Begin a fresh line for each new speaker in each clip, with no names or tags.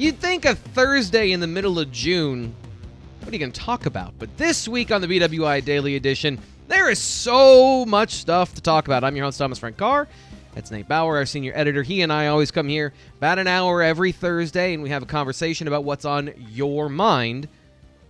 You'd think a Thursday in the middle of June, what are you going to talk about? But this week on the BWI Daily Edition, there is so much stuff to talk about. I'm your host, Thomas Frank Carr. That's Nate Bauer, our senior editor. He and I always come here about an hour every Thursday, and we have a conversation about what's on your mind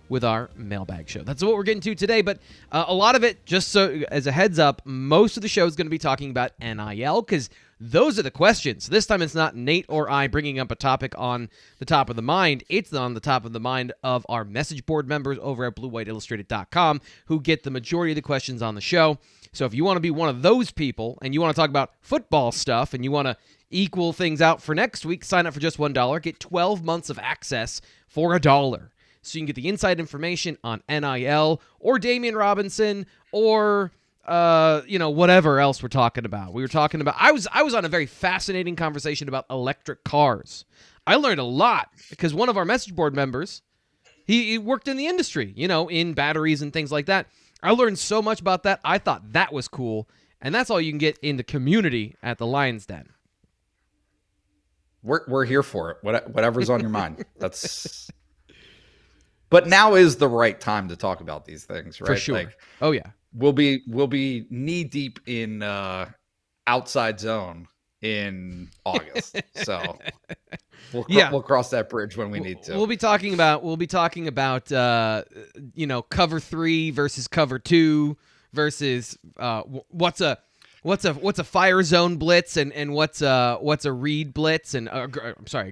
with our mailbag show. That's what we're getting to today, but a lot of it, just so as a heads up, most of the show is going to be talking about NIL, because those are the questions. This time it's not Nate or I bringing up a topic on the top of the mind. It's on the top of the mind of our message board members over at BlueWhiteIllustrated.com, who get the majority of the questions on the show. So if you want to be one of those people and you want to talk about football stuff and you want to equal things out for next week, sign up for just $1. Get 12 months of access for $1. So you can get the inside information on NIL or Damian Robinson or whatever else we're talking about. We were talking about I was on a very fascinating conversation about electric cars. I learned a lot because one of our message board members, he worked in the industry, in batteries and things like that. I learned so much about that. I thought that was cool, and that's all you can get in the community at the Lion's Den.
We're here for it. Whatever's on your mind. But now is the right time to talk about these things, right?
For sure. Oh yeah.
We'll be knee deep in outside zone in August. So we'll cross that bridge when we need to.
We'll be talking about cover 3 versus cover 2 versus what's a fire zone blitz and what's a read blitz and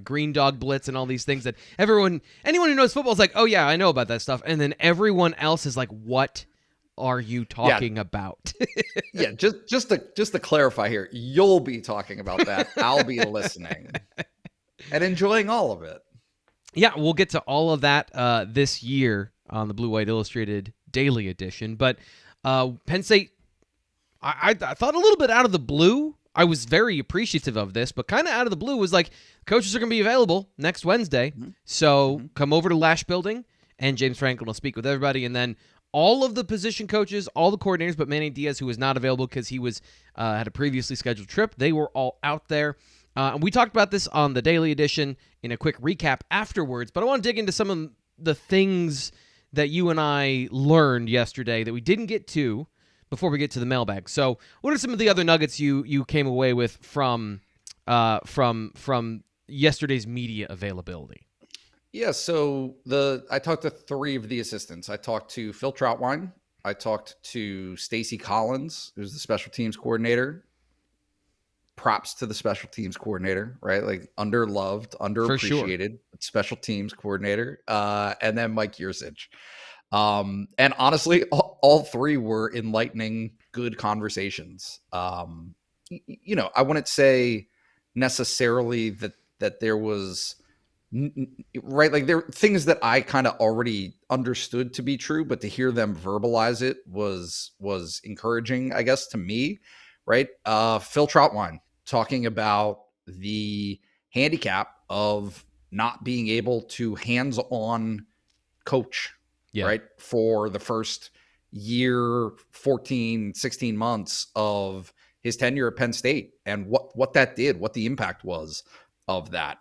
green dog blitz and all these things that anyone who knows football is like, oh yeah, I know about that stuff, and then everyone else is like, what are you talking about?
Yeah, just to clarify here, you'll be talking about that. I'll be listening and enjoying all of it.
Yeah, we'll get to all of that this year on the Blue White Illustrated Daily Edition. But Penn State, I thought a little bit out of the blue. I was very appreciative of this, but kind of out of the blue was like, coaches are going to be available next Wednesday. Mm-hmm. So come over to Lash Building, and James Franklin will speak with everybody, and then all of the position coaches, all the coordinators, but Manny Diaz, who was not available because he was had a previously scheduled trip, they were all out there. And we talked about this on the Daily Edition in a quick recap afterwards, but I want to dig into some of the things that you and I learned yesterday that we didn't get to before we get to the mailbag. So what are some of the other nuggets you came away with from yesterday's media availability?
Yeah, so I talked to 3 of the assistants. I talked to Phil Trautwein. I talked to Stacy Collins, who's the special teams coordinator. Props to the special teams coordinator, right? Like underloved, underappreciated special teams coordinator. And then Mike Yursich. And honestly, all 3 were enlightening, good conversations. I wouldn't say necessarily that there was right, like there are things that I kind of already understood to be true, but to hear them verbalize it was encouraging, I guess, to me. Right, Phil Trautwein talking about the handicap of not being able to hands-on coach. Yeah. Right, for the first year, 14, 16 months of his tenure at Penn State, and what that did, what the impact was of that.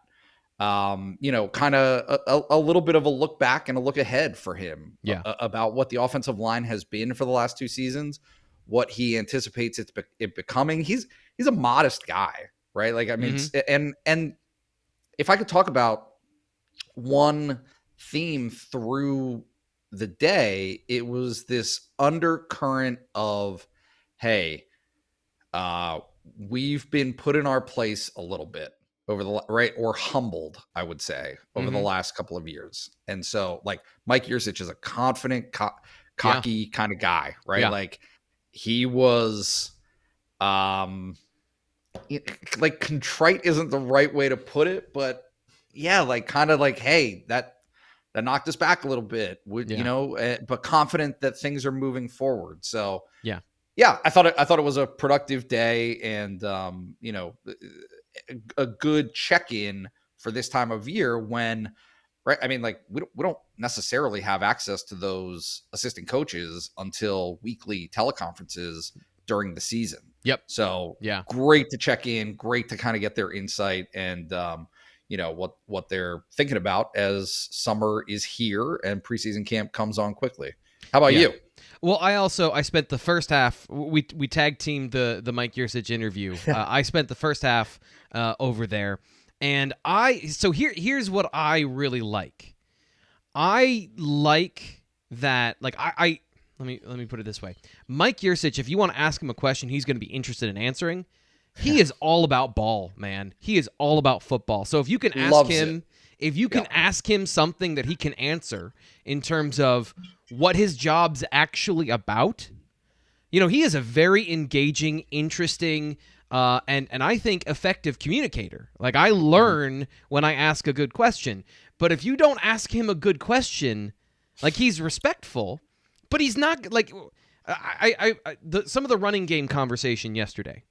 Kind of a little bit of a look back and a look ahead for him. Yeah. About what the offensive line has been for the last 2 seasons, what he anticipates it becoming. He's a modest guy, right? Like, I mean, and if I could talk about one theme through the day, it was this undercurrent of, hey, we've been put in our place a little bit over or humbled, I would say, over the last couple of years. And so, like, Mike Yursich is a confident, cocky kind of guy, right? Yeah. Like, he was, like, contrite isn't the right way to put it, but yeah, like, kind of like, hey, that knocked us back a little bit, but confident that things are moving forward. So yeah, I thought it was a productive day, and a good check-in for this time of year when, right? I mean, like, we don't necessarily have access to those assistant coaches until weekly teleconferences during the season.
Yep.
So yeah, great to check in, great to kind of get their insight, and what they're thinking about as summer is here and preseason camp comes on quickly. How about you?
Well, I spent the first half. We tag teamed the Mike Yurcich interview. I spent the first half over there, and here's what I really like. I like that. Like I let me put it this way. Mike Yurcich, if you want to ask him a question, he's going to be interested in answering. He is all about ball, man. He is all about football. So if you can ask him something that he can answer in terms of what his job's actually about, he is a very engaging, interesting, and I think effective communicator. Like, I learn when I ask a good question. But if you don't ask him a good question, like, he's respectful, but he's not like some of the running game conversation yesterday.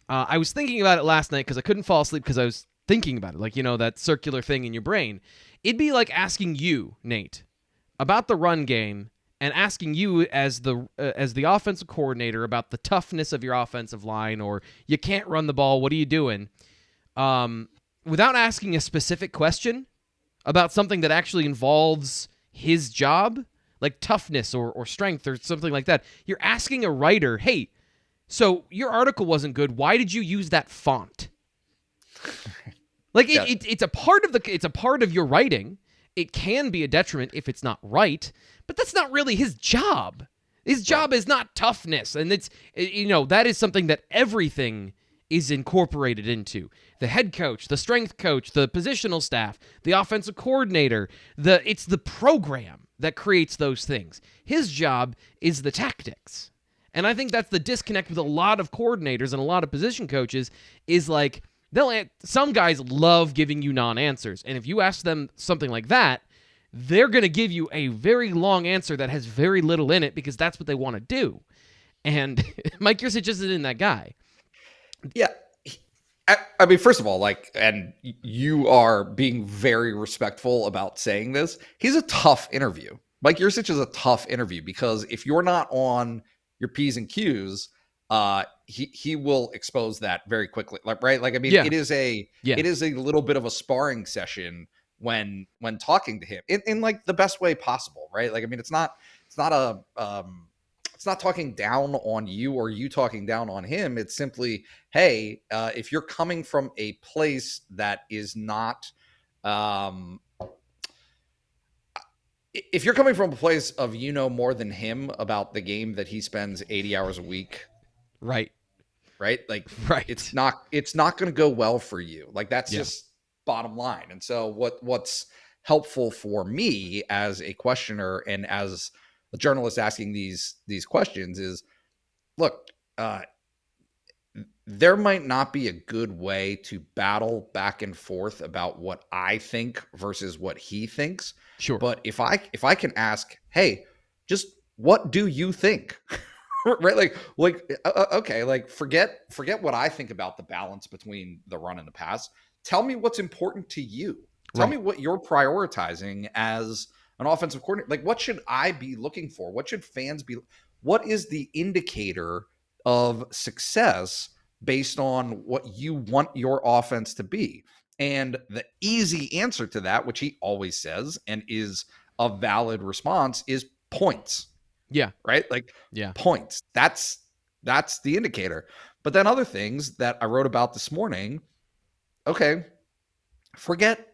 I was thinking about it last night because I couldn't fall asleep because I was thinking about it, like, that circular thing in your brain. It'd be like asking you, Nate, about the run game and asking you as the offensive coordinator about the toughness of your offensive line, or you can't run the ball, what are you doing? Without asking a specific question about something that actually involves his job, like toughness or strength or something like that. You're asking a writer, hey, so your article wasn't good. Why did you use that font? Like, it's a part of your writing. It can be a detriment if it's not right, but that's not really his job. His job is not toughness, and it's that is something that everything is incorporated into. The head coach, the strength coach, the positional staff, the offensive coordinator, it's the program that creates those things. His job is the tactics. And I think that's the disconnect with a lot of coordinators and a lot of position coaches is like, some guys love giving you non-answers. And if you ask them something like that, they're going to give you a very long answer that has very little in it because that's what they want to do. And Mike Yurcich isn't that guy.
Yeah. I mean, first of all, and you are being very respectful about saying this. He's a tough interview. Mike Yurcich is a tough interview because if you're not on your P's and Q's, he will expose that very quickly. Right? Like, I mean, it is a little bit of a sparring session when talking to him in like the best way possible. Right? Like, I mean, it's not talking down on you or you talking down on him. It's simply, hey, if you're coming from a place that is not, if you're coming from a place of more than him about the game that he spends 80 hours a week, right? Like, right. It's not going to go well for you. Like, that's just bottom line. And so what's helpful for me as a questioner and as a journalist asking these questions is, look, there might not be a good way to battle back and forth about what I think versus what he thinks.
Sure.
But if I can ask, hey, just what do you think? Right? Like, okay, like forget what I think about the balance between the run and the pass. Tell me what's important to you. Tell me what you're prioritizing as an offensive coordinator. Like, what should I be looking for? What should fans be? What is the indicator of success based on what you want your offense to be? And the easy answer to that, which he always says and is a valid response, is points.
Yeah.
Right? Like, points. That's the indicator. But then other things that I wrote about this morning, okay, forget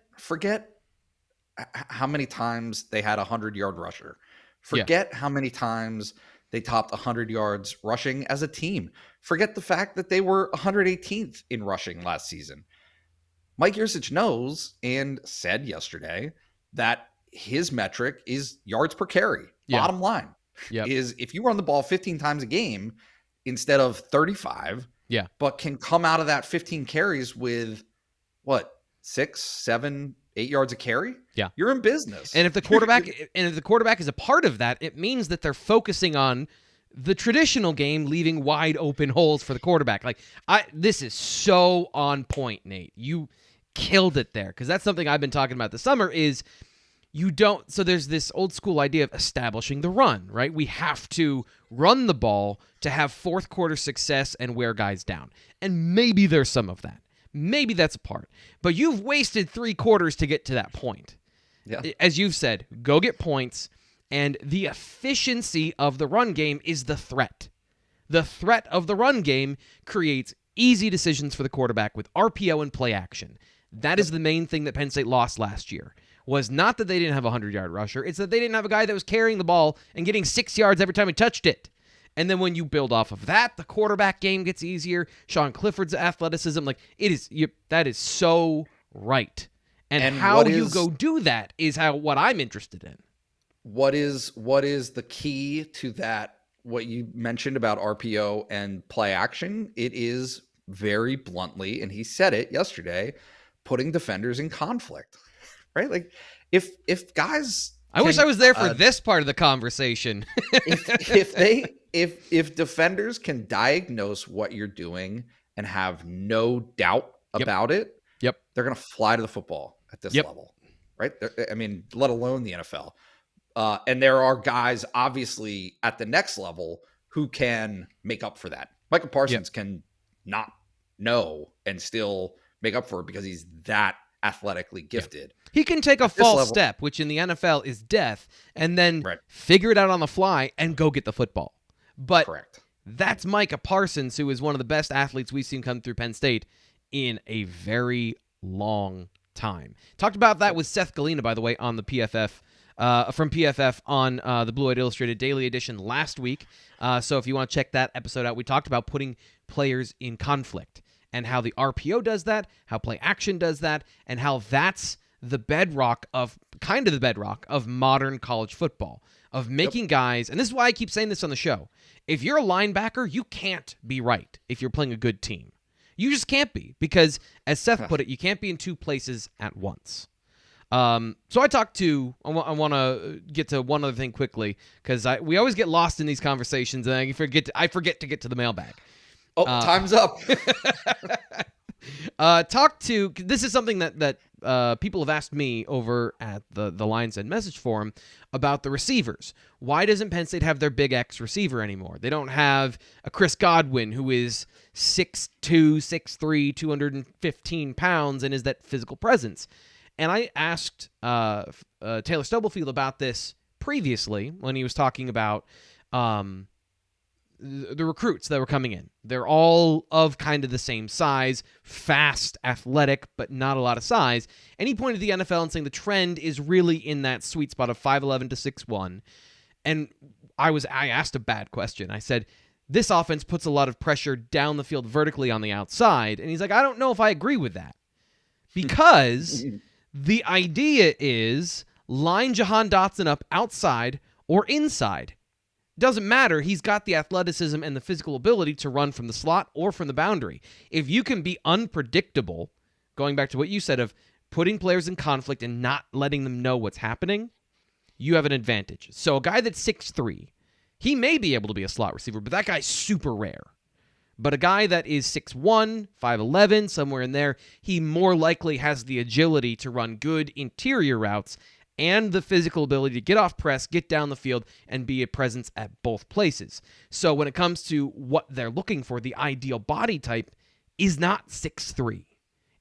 how many times they had a 100-yard rusher. Forget how many times they topped 100 yards rushing as a team. Forget the fact that they were 118th in rushing last season. Mike Yurcich knows and said yesterday that his metric is yards per carry. Bottom line is if you run the ball 15 times a game instead of 35, but can come out of that 15 carries with what, 6, 7, 8 yards a carry, you're in business.
And if the quarterback is a part of that, it means that they're focusing on the traditional game, leaving wide open holes for the quarterback. Like, this is so on point, Nate. You killed it there, because that's something I've been talking about this summer is so there's this old school idea of establishing the run, right? We have to run the ball to have fourth quarter success and wear guys down. And maybe there's some of that. Maybe that's a part. But you've wasted 3 quarters to get to that point.
Yeah.
As you've said, go get points, and the efficiency of the run game is the threat. The threat of the run game creates easy decisions for the quarterback with RPO and play action. That is the main thing that Penn State lost last year. Was not that they didn't have a 100-yard rusher. It's that they didn't have a guy that was carrying the ball and getting 6 yards every time he touched it. And then when you build off of that, the quarterback game gets easier. Sean Clifford's athleticism, that is so right. And how you go do that is what I'm interested in.
What is the key to that? What you mentioned about RPO and play action, it is very bluntly, and he said it yesterday, putting defenders in conflict, right? Like if guys,
I wish I was there for this part of the conversation.
if defenders can diagnose what you're doing and have no doubt about it, they're going to fly to the football at this level, right? I mean, let alone the NFL. And there are guys, obviously, at the next level who can make up for that. Michael Parsons can not know and still make up for it because he's that athletically gifted.
He can take a false step, which in the NFL is death, and then figure it out on the fly and go get the football. But that's Micah Parsons, who is one of the best athletes we've seen come through Penn State in a very long time. Talked about that with Seth Galina, by the way, on the PFF. From PFF on the Blue White Illustrated Daily Edition last week. So if you want to check that episode out, we talked about putting players in conflict and how the RPO does that, how play action does that, and how that's the bedrock of modern college football, of making guys, and this is why I keep saying this on the show, if you're a linebacker, you can't be right if you're playing a good team. You just can't be, because as Seth put it, you can't be in 2 places at once. So I want to get to one other thing quickly, because we always get lost in these conversations, and I forget to get to the mailbag.
Oh, time's up.
This is something that people have asked me over at the Lions Den message forum about the receivers. Why doesn't Penn State have their big X receiver anymore? They don't have a Chris Godwin, who is 6'2", 6'3", 215 pounds, and is that physical presence. And I asked Taylor Stubblefield about this previously when he was talking about the recruits that were coming in. They're all of kind of the same size, fast, athletic, but not a lot of size. And he pointed to the NFL and saying the trend is really in that sweet spot of 5'11 to 6'1. And I asked a bad question. I said, this offense puts a lot of pressure down the field vertically on the outside. And he's like, I don't know if I agree with that. Because the idea is line Jahan Dotson up outside or inside. Doesn't matter. He's got the athleticism and the physical ability to run from the slot or from the boundary. If you can be unpredictable, going back to what you said of putting players in conflict and not letting them know what's happening, you have an advantage. So a guy that's 6'3", he may be able to be a slot receiver, but that guy's super rare. But a guy that is 6'1", 5'11", somewhere in there, he more likely has the agility to run good interior routes and the physical ability to get off press, get down the field, and be a presence at both places. So when it comes to what they're looking for, the ideal body type is not 6'3".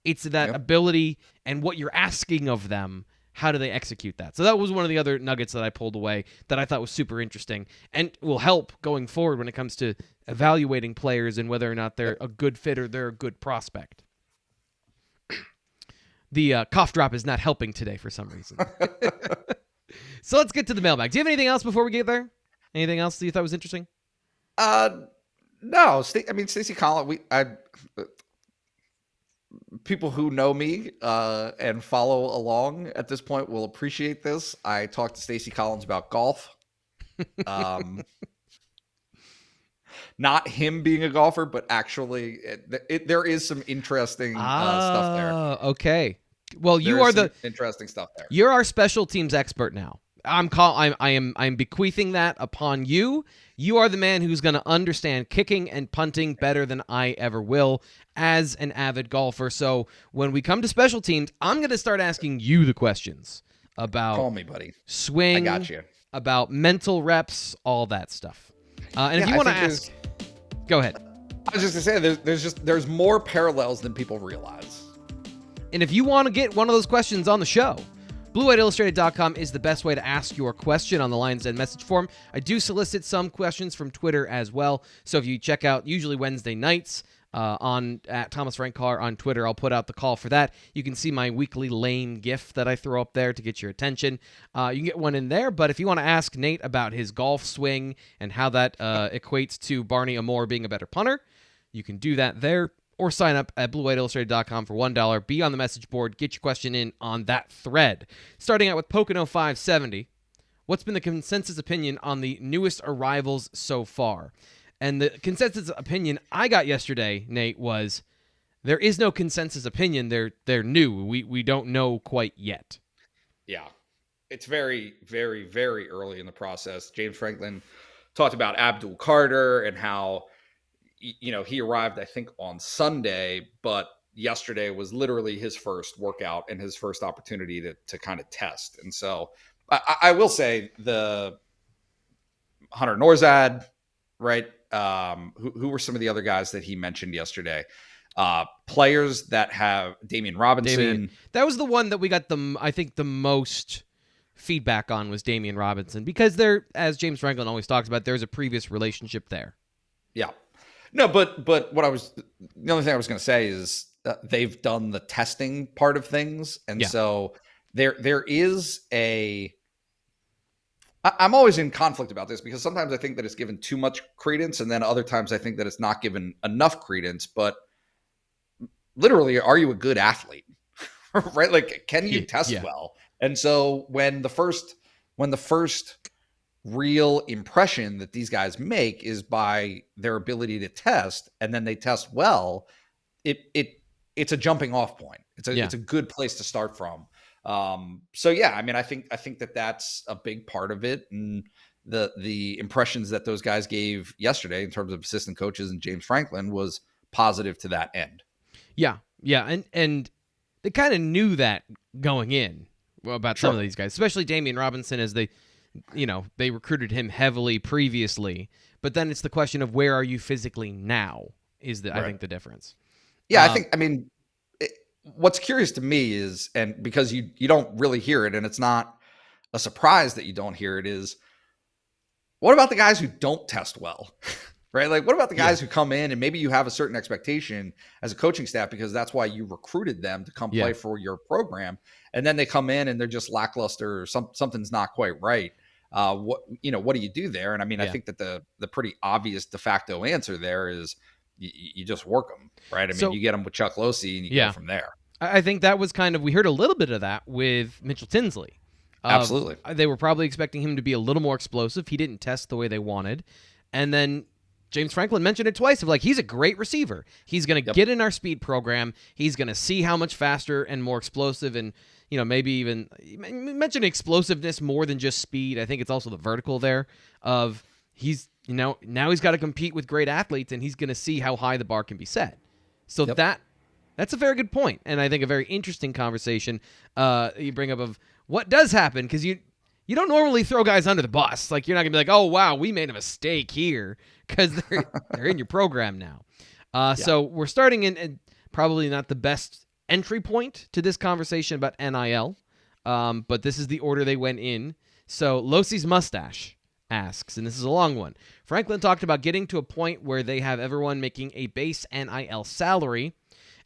It's that ability and what you're asking of them. How do they execute that? So that was one of the other nuggets that I pulled away that I thought was super interesting and will help going forward when it comes to evaluating players and whether or not they're a good fit or they're a good prospect. The cough drop is not helping today for some reason. So let's get to the mailbag. Do you have anything else before we get there? Anything else that you thought was interesting?
No. I mean, Stacey Collins, people who know me and follow along at this point will appreciate this. I talked to Stacey Collins about golf. Not him being a golfer, but actually there is some interesting stuff there.
Okay. Well, you are the
interesting stuff there.
You're our special teams expert now. I'm bequeathing that upon you. You are the man who's going to understand kicking and punting better than I ever will as an avid golfer. So when we come to special teams, I'm going to start asking you the questions about
call me, buddy.
Swing.
I got you.
About mental reps, all that stuff. And if you want to ask, go ahead.
I was just gonna say there's more parallels than people realize.
And if you want to get one of those questions on the show, BlueWhiteIllustrated.com is the best way to ask your question on the Lions Den message form. I do solicit some questions from Twitter as well. So if you check out usually Wednesday nights at Thomas Frank Carr on Twitter, I'll put out the call for that. You can see my weekly lame GIF that I throw up there to get your attention. You can get one in there. But if you want to ask Nate about his golf swing and how that equates to Barney Amore being a better punter, you can do that there. Or sign up at BlueWhiteIllustrated.com for $1. Be on the message board. Get your question in on that thread. Starting out with Pocono 570. What's been the consensus opinion on the newest arrivals so far? And the consensus opinion I got yesterday, Nate, was there is no consensus opinion. They're new. We don't know quite yet.
Yeah. It's very, very, very early in the process. James Franklin talked about Abdul Carter and how he arrived, I think, on Sunday, but yesterday was literally his first workout and his first opportunity to kind of test. And so I will say the Hunter Norzad, right? Who were some of the other guys that he mentioned yesterday? Players that have Damian Robinson.
That was the one that we got I think the most feedback on was Damian Robinson, because as James Franklin always talks about, there's a previous relationship there.
Yeah. No, but the only thing I was going to say is they've done the testing part of things. And so there is I'm always in conflict about this, because sometimes I think that it's given too much credence, and then other times I think that it's not given enough credence. But literally, are you a good athlete? Right? Like, can you test well? And so when the first real impression that these guys make is by their ability to test, and then they test well, it's a jumping off point. It's a good place to start from. So yeah, I mean, I think that that's a big part of it. And the impressions that those guys gave yesterday in terms of assistant coaches and James Franklin was positive to that end.
Yeah. And they kind of knew that going in about some of these guys, especially Damian Robinson, as they recruited him heavily previously, but then it's the question of where are you physically now is I think the difference.
Yeah. What's curious to me is, and because you don't really hear it, and it's not a surprise that you don't hear it, is what about the guys who don't test well, right? Like, what about the guys who come in and maybe you have a certain expectation as a coaching staff because that's why you recruited them to come play for your program, and then they come in and they're just lackluster or something's not quite right. What do you do there? And I mean, I think that the pretty obvious de facto answer there is you just work them, right? I mean, you get them with Chuck Losey and you go from there.
I think that was we heard a little bit of that with Mitchell Tinsley.
Absolutely.
They were probably expecting him to be a little more explosive. He didn't test the way they wanted. And then James Franklin mentioned it twice of he's a great receiver. He's going to get in our speed program. He's going to see how much faster and more explosive, and maybe even mention explosiveness more than just speed. I think it's also the vertical there of now he's got to compete with great athletes, and he's going to see how high the bar can be set. So that's a very good point, and I think a very interesting conversation you bring up of what does happen, because you don't normally throw guys under the bus. Like, you're not going to be like, oh, wow, we made a mistake here, because they're in your program now. So we're starting in probably not the best entry point to this conversation about NIL, but this is the order they went in. So Losey's Mustache asks, and this is a long one, Franklin talked about getting to a point where they have everyone making a base NIL salary.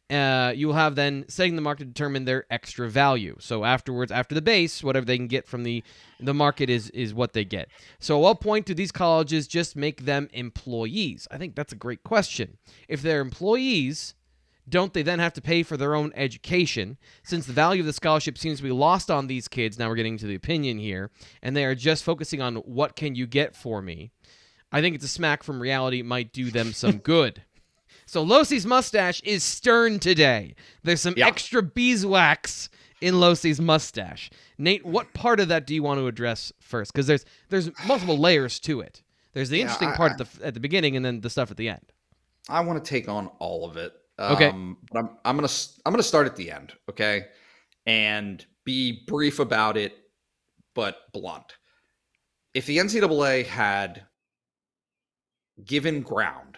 You will have then setting the market to determine their extra value. So afterwards, after the base, whatever they can get from the market is what they get. So at what point do these colleges just make them employees? I think that's a great question. If they're employees, don't they then have to pay for their own education? Since the value of the scholarship seems to be lost on these kids, now we're getting to the opinion here, and they are just focusing on what can you get for me. I think it's a smack from reality might do them some good. So Losey's mustache is stern today. There's some extra beeswax in Losey's mustache. Nate, what part of that do you want to address first? Because there's multiple layers to it. There's the interesting part at the beginning, and then the stuff at the end.
I want to take on all of it.
Okay.
But I'm gonna start at the end, okay, and be brief about it, but blunt. If the NCAA had given ground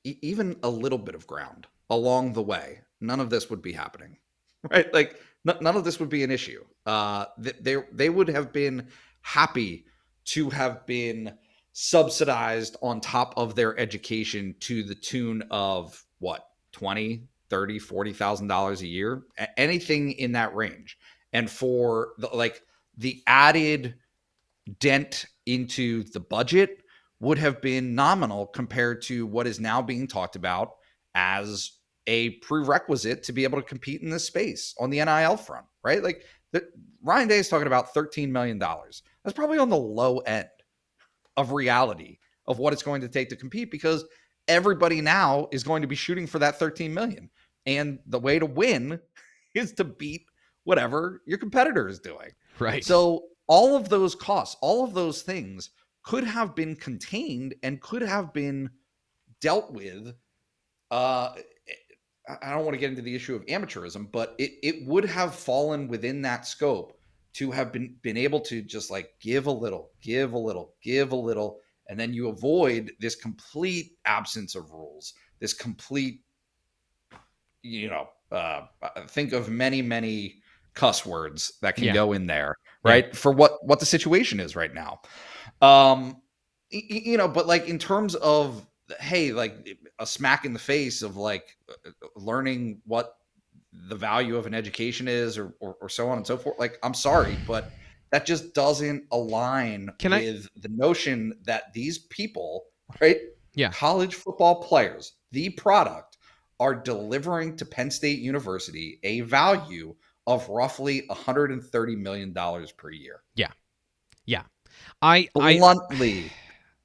even a little bit of ground along the way, none of this would be happening, right? Like none of this would be an issue. They would have been happy to have been subsidized on top of their education to the tune of what, 20, 30, $40,000 a year, anything in that range. And for the added dent into the budget would have been nominal compared to what is now being talked about as a prerequisite to be able to compete in this space on the NIL front, right? Like Ryan Day is talking about $13 million. That's probably on the low end of reality of what it's going to take to compete, because everybody now is going to be shooting for that 13 million. And the way to win is to beat whatever your competitor is doing.
Right.
So all of those costs, all of those things could have been contained and could have been dealt with. I don't want to get into the issue of amateurism, but it would have fallen within that scope to have been able to just like give a little, and then you avoid this complete absence of rules, this complete, think of many cuss words that can go in there, right? For what the situation is right now. But like in terms of, hey, like a smack in the face of like learning what the value of an education is or so on and so forth. Like, I'm sorry, but that just doesn't align with the notion that these people, right?
Yeah.
College football players, the product, are delivering to Penn State University a value of roughly $130 million per year.
Yeah. Yeah.
Bluntly.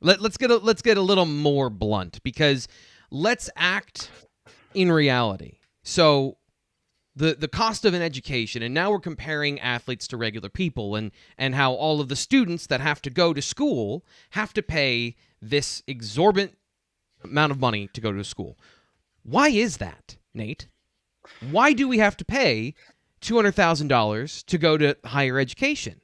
Let's get a little more blunt, because let's act in reality. So the cost of an education, and now we're comparing athletes to regular people, and how all of the students that have to go to school have to pay this exorbitant amount of money to go to school. Why is that, Nate? Why do we have to pay $200,000 to go to higher education?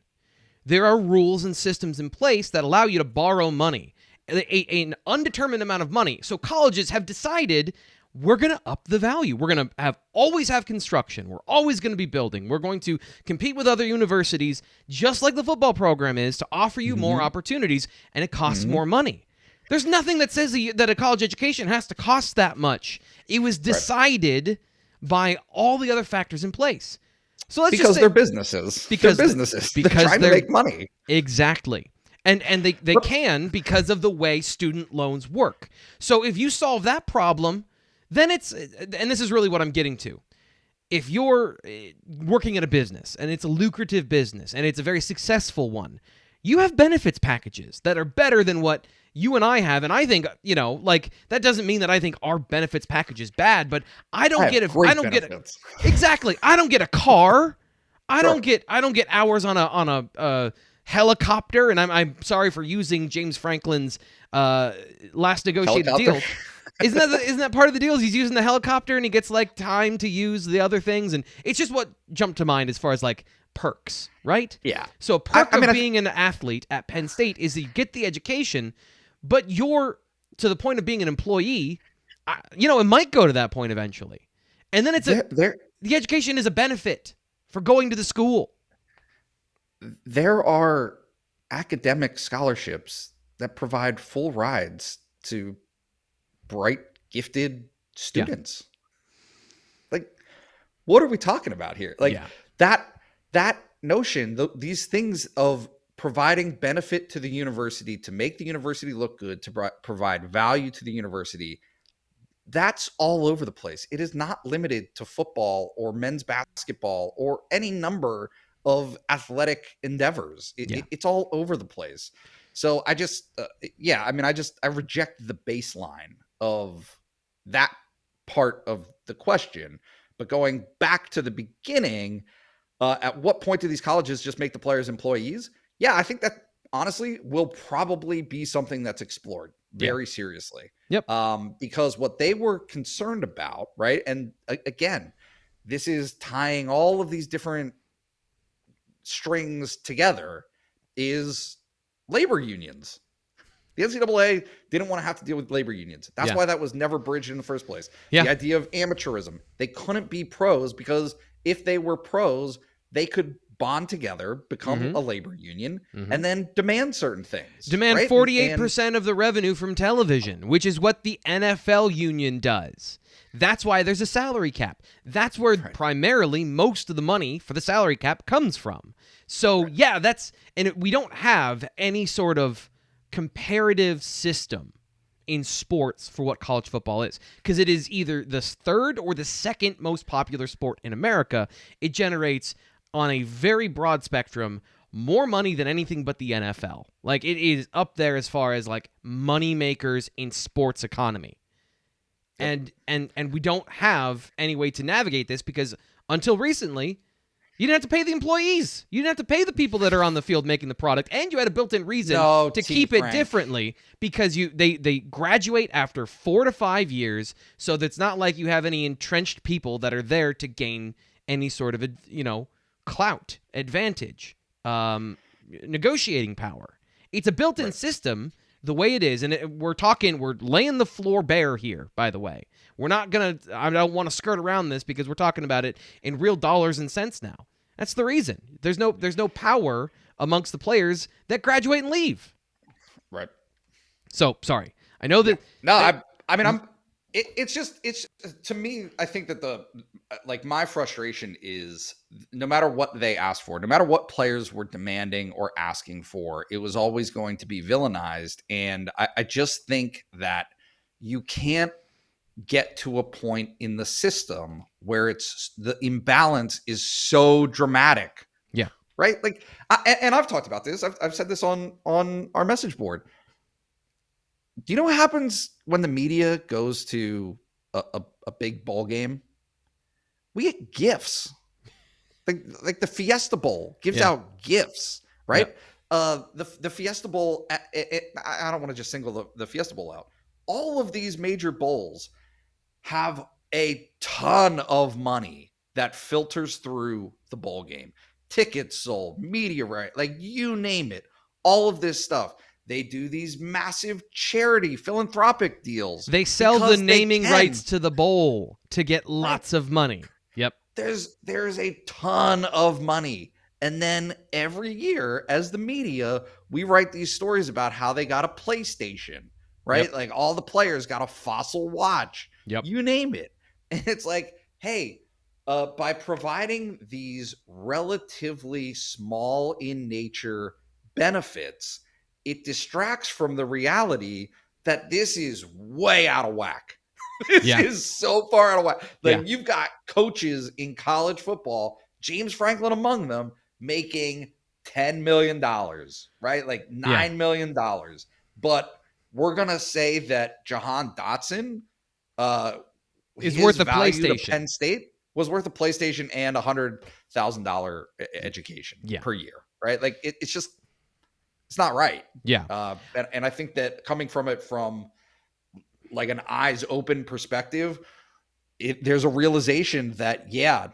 There are rules and systems in place that allow you to borrow money, an undetermined amount of money. So colleges have decided, we're going to up the value. We're going to always have construction. We're always going to be building. We're going to compete with other universities, just like the football program is, to offer you more opportunities, and it costs more money. There's nothing that says that a college education has to cost that much. It was decided by all the other factors in place. So let's just say,
they're businesses. Because they're trying to make money.
Exactly. And they can, because of the way student loans work. So if you solve that problem, then and this is really what I'm getting to. If you're working at a business and it's a lucrative business and it's a very successful one, you have benefits packages that are better than what you and I have. And I think, that doesn't mean that I think our benefits package is bad, but I don't get exactly. I don't get a car. I don't get hours on a helicopter. And I'm sorry for using James Franklin's last negotiated deal. Isn't that part of the deal? Is he's using the helicopter and he gets like time to use the other things, and it's just what jumped to mind as far as like perks, right?
Yeah.
So a perk of being an athlete at Penn State is that you get the education, but you're to the point of being an employee. It might go to that point eventually, and then it's the education is a benefit for going to the school.
There are academic scholarships that provide full rides to bright, gifted students. Like, what are we talking about here? Like that notion, these things of providing benefit to the university, to make the university look good, to provide value to the university, that's all over the place. It is not limited to football or men's basketball or any number of athletic endeavors. It's all over the place. So I just, I reject the baseline of that part of the question. But going back to the beginning, at what point do these colleges just make the players employees? Yeah, I think that honestly will probably be something that's explored very seriously.
Yep.
Because what they were concerned about, right? And again, this is tying all of these different strings together, is labor unions. The NCAA didn't want to have to deal with labor unions. That's why that was never bridged in the first place. The idea of amateurism. They couldn't be pros because if they were pros, they could bond together, become a labor union, and then demand certain things.
Demand 48% of the revenue from television, which is what the NFL union does. That's why there's a salary cap. That's where primarily most of the money for the salary cap comes from. So, we don't have any sort of comparative system in sports for what college football is, because it is either the third or the second most popular sport in America. It generates, on a very broad spectrum, more money than anything but the NFL. Like, it is up there as far as like money makers in sports economy. And we don't have any way to navigate this because until recently, you didn't have to pay the employees. You didn't have to pay the people that are on the field making the product, and you had a built-in reason to keep it differently because they graduate after 4 to 5 years, so that's not like you have any entrenched people that are there to gain any sort of clout, advantage, negotiating power. It's a built-in system the way it is, and we're laying the floor bare here, by the way. I don't want to skirt around this because we're talking about it in real dollars and cents now. That's the reason. There's no power amongst the players that graduate and leave.
Right.
So, sorry. I know that...
It's to me, I think that my frustration is no matter what they asked for, no matter what players were demanding or asking for, it was always going to be villainized. And I just think that you can't get to a point in the system where the imbalance is so dramatic.
Yeah.
Right. Like, and I've talked about this. I've said this on our message board. Do you know what happens when the media goes to a big bowl game? We get gifts. Like the Fiesta Bowl gives out gifts, right? The Fiesta Bowl, I don't want to just single the Fiesta Bowl out. All of these major bowls have a ton of money that filters through the bowl game. Tickets sold, media right, like you name it. All of this stuff. They do these massive charity philanthropic deals.
They sell the naming rights to the bowl to get lots of money. Yep.
There's a ton of money. And then every year as the media, we write these stories about how they got a PlayStation, right? Yep. Like all the players got a Fossil watch.
Yep.
You name it. And it's like, hey, by providing these relatively small in nature benefits, it distracts from the reality that this is way out of whack. This is so far out of whack. Like you've got coaches in college football, James Franklin among them, making $10 million, right? Like $9 million. But we're going to say that Jahan Dotson
is worth a PlayStation.
Penn State was worth a PlayStation and $100,000 education per year, right? Like it's just, it's not right.
Yeah.
And I think that coming from like an eyes open perspective, there's a realization that,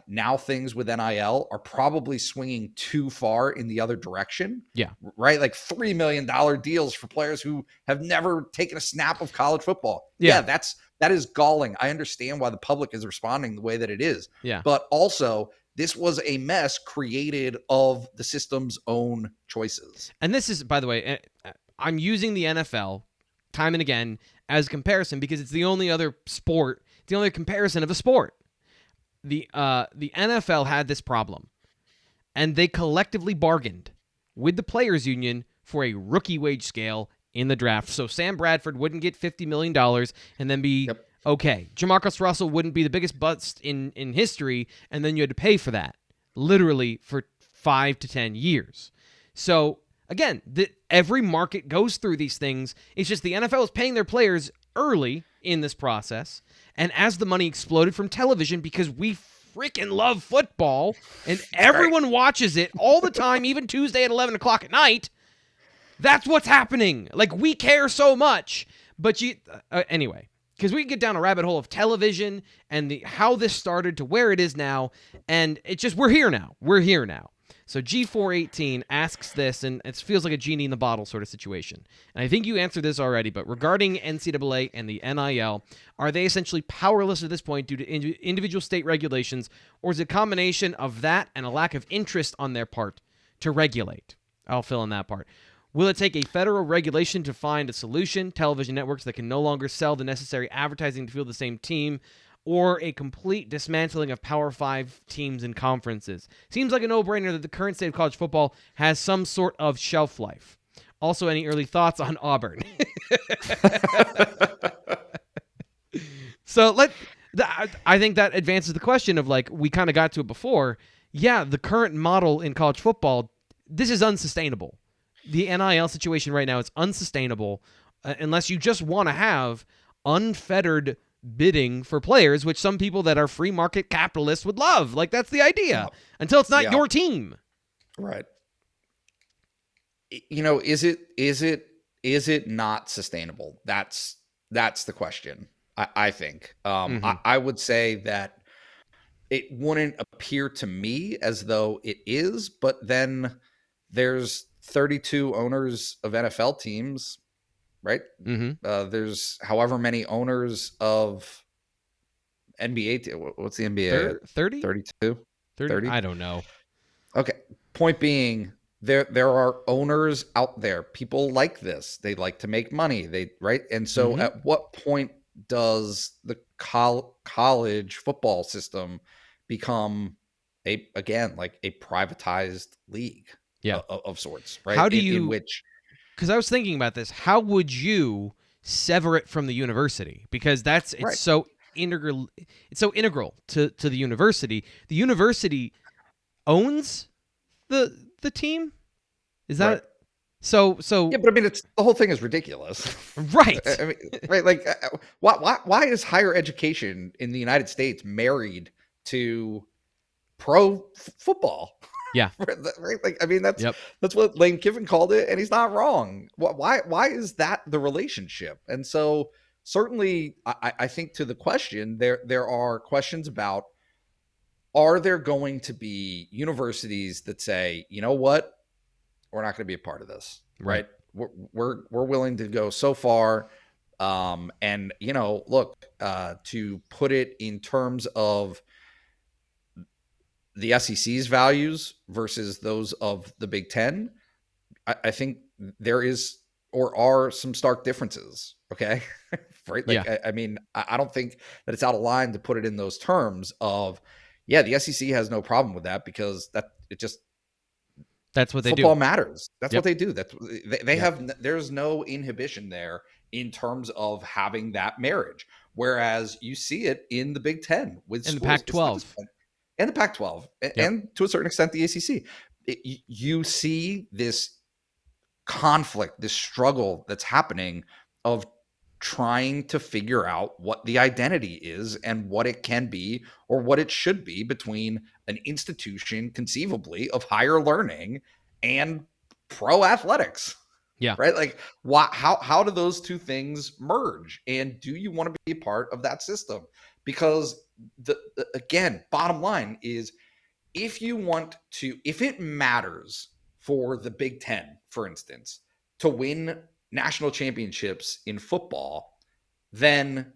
now things with NIL are probably swinging too far in the other direction.
Yeah.
Right. Like $3 million deals for players who have never taken a snap of college football. That is galling. I understand why the public is responding the way that it is.
Yeah.
But also, this was a mess created of the system's own choices.
And this is, by the way, I'm using the NFL time and again as a comparison because it's the only other sport, the only comparison of a sport. The NFL had this problem, and they collectively bargained with the players' union for a rookie wage scale in the draft. So Sam Bradford wouldn't get $50 million and then be okay. Jamarcus Russell wouldn't be the biggest bust in history, and then you had to pay for that, literally for 5 to 10 years. So, again, every market goes through these things. It's just the NFL is paying their players early in this process, and as the money exploded from television, because we freaking love football, and everyone watches it all the time, even Tuesday at 11 o'clock at night, that's what's happening. Like, we care so much, but anyway, because we can get down a rabbit hole of television and how this started to where it is now, and it's just, we're here now. So G418 asks this, and it feels like a genie in the bottle sort of situation. And I think you answered this already, but regarding NCAA and the NIL, are they essentially powerless at this point due to individual state regulations, or is it a combination of that and a lack of interest on their part to regulate? I'll fill in that part. Will it take a federal regulation to find a solution, television networks that can no longer sell the necessary advertising to fuel the same team, or a complete dismantling of Power 5 teams and conferences? Seems like a no-brainer that the current state of college football has some sort of shelf life. Also, any early thoughts on Auburn? So I think that advances the question of, like, we kind of got to it before. Yeah, the current model in college football, this is unsustainable. The NIL situation right now is unsustainable unless you just want to have unfettered bidding for players, which some people that are free market capitalists would love. Like, that's the idea. Until it's not your team.
Right. You know, is it not sustainable? That's the question. I think. I would say that it wouldn't appear to me as though it is, but then there's 32 owners of NFL teams, right? There's however many owners of NBA. What's the NBA?
30?
32? 30?
I don't know.
Okay. Point being, there are owners out there. People like this. They like to make money. Right? And so at what point does the college football system become a privatized league? Of sorts, right?
How do you? Because I was thinking about this. How would you sever it from the university? Because it's so integral. It's so integral to the university. The university owns the team. Is that
right.
So
yeah? But I mean, the whole thing is ridiculous,
right?
I mean, right? Like, why is higher education in the United States married to pro football?
Yeah.
Right. Like, I mean, that's what Lane Kiffin called it, and he's not wrong. Why is that the relationship? And so certainly I think to the question, there are questions about, are there going to be universities that say, you know what, we're not going to be a part of this, right? We're willing to go so far. And, you know, look, to put it in terms of the SEC's values versus those of the Big Ten, I think there is or are some stark differences. Okay. Right. Like, I mean, I don't think that it's out of line to put it in those terms of, the SEC has no problem with that because that's what they do. Football matters. That's what they do. They have, there's no inhibition there in terms of having that marriage. Whereas you see it in the Big Ten with
the Pac-12.
And the Pac-12, and to a certain extent, the ACC. You see this conflict, this struggle that's happening of trying to figure out what the identity is and what it can be or what it should be between an institution conceivably of higher learning and pro athletics.
Yeah.
Right. Like, how do those two things merge? And do you want to be a part of that system? Because again, bottom line is, if it matters for the Big Ten, for instance, to win national championships in football, then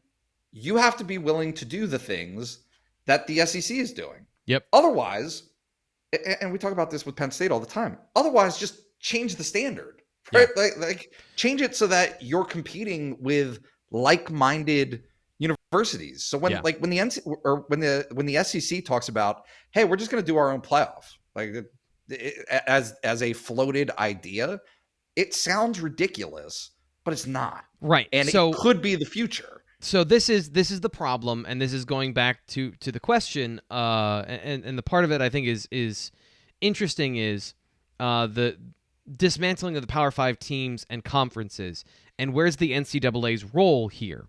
you have to be willing to do the things that the SEC is doing.
Yep.
Otherwise, and we talk about this with Penn State all the time, otherwise just change the standard, right? Yeah. Like change it so that you're competing with like-minded universities. So when the SEC talks about, hey, we're just going to do our own playoff, like as a floated idea, it sounds ridiculous, but it's not.
Right.
And it could be the future.
So this is the problem, and this is going back to the question, and the part of it I think is interesting is the dismantling of the Power 5 teams and conferences, and where's the NCAA's role here?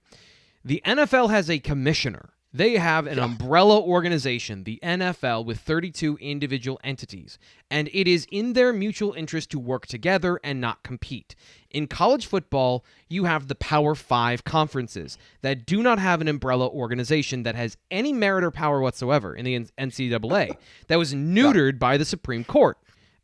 The NFL has a commissioner. They have an umbrella organization, the NFL, with 32 individual entities, and it is in their mutual interest to work together and not compete. In college football, you have the Power 5 conferences that do not have an umbrella organization that has any merit or power whatsoever in the NCAA. That was neutered by the Supreme Court.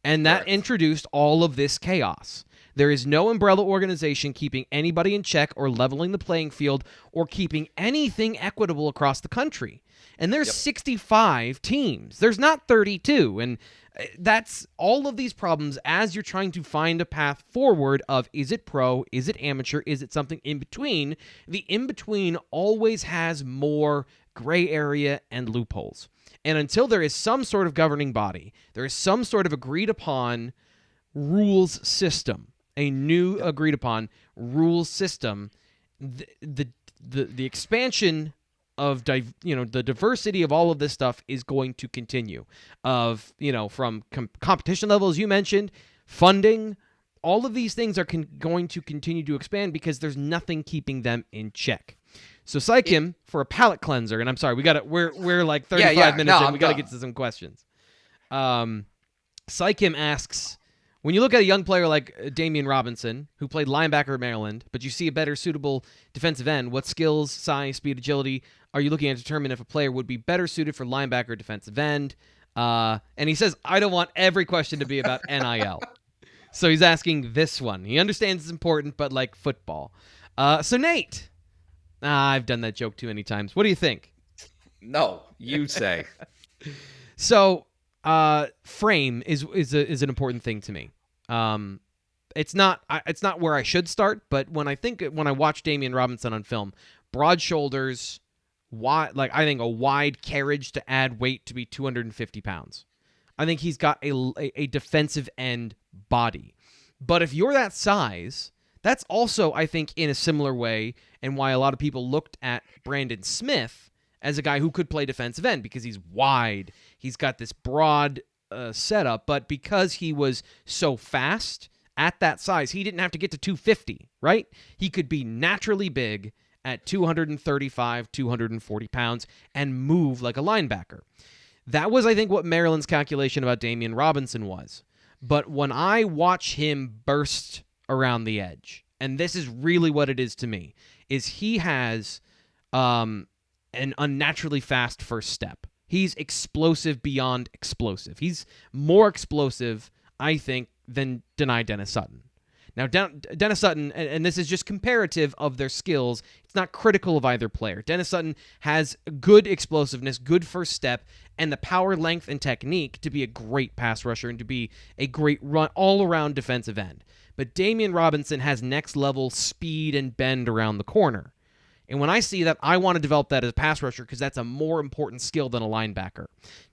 And that
Correct.
introduced all of this chaos. There is no umbrella organization keeping anybody in check or leveling the playing field or keeping anything equitable across the country. And there's 65 teams. There's not 32. And that's all of these problems as you're trying to find a path forward of, is it pro, is it amateur, is it something in between? The in-between always has more gray area and loopholes. And until there is some sort of governing body, there is some sort of agreed upon rules system, a new agreed upon rules system, the expansion of the diversity of all of this stuff is going to continue. Of from competition level, as you mentioned, funding, all of these things are going to continue to expand because there's nothing keeping them in check. So psych him for a palate cleanser, and I'm sorry, we're like 35 minutes in. We got to get to some questions. Psych him asks, when you look at a young player like Damian Robinson, who played linebacker at Maryland, but you see a better suitable defensive end, what skills, size, speed, agility are you looking at to determine if a player would be better suited for linebacker or defensive end? And he says, I don't want every question to be about NIL. So he's asking this one. He understands it's important, but like football. So Nate, I've done that joke too many times. What do you think?
No, you say.
So, frame is an important thing to me. It's not where I should start, but when I watch Damian Robinson on film, broad shoulders, I think a wide carriage to add weight to be 250 pounds. I think he's got a defensive end body. But if you're that size, that's also, I think, in a similar way, and why a lot of people looked at Brandon Smith as a guy who could play defensive end because he's wide. He's got this broad setup, but because he was so fast at that size, he didn't have to get to 250, right? He could be naturally big at 235, 240 pounds and move like a linebacker. That was, I think, what Maryland's calculation about Damian Robinson was. But when I watch him burst around the edge, and this is really what it is to me, is he has an unnaturally fast first step. He's explosive beyond explosive. He's more explosive, I think, than Dennis-Sutton. Now, Dennis-Sutton, and this is just comparative of their skills, it's not critical of either player. Dennis-Sutton has good explosiveness, good first step, and the power, length, and technique to be a great pass rusher and to be a great run all-around defensive end. But Damian Robinson has next-level speed and bend around the corner. And when I see that, I want to develop that as a pass rusher because that's a more important skill than a linebacker.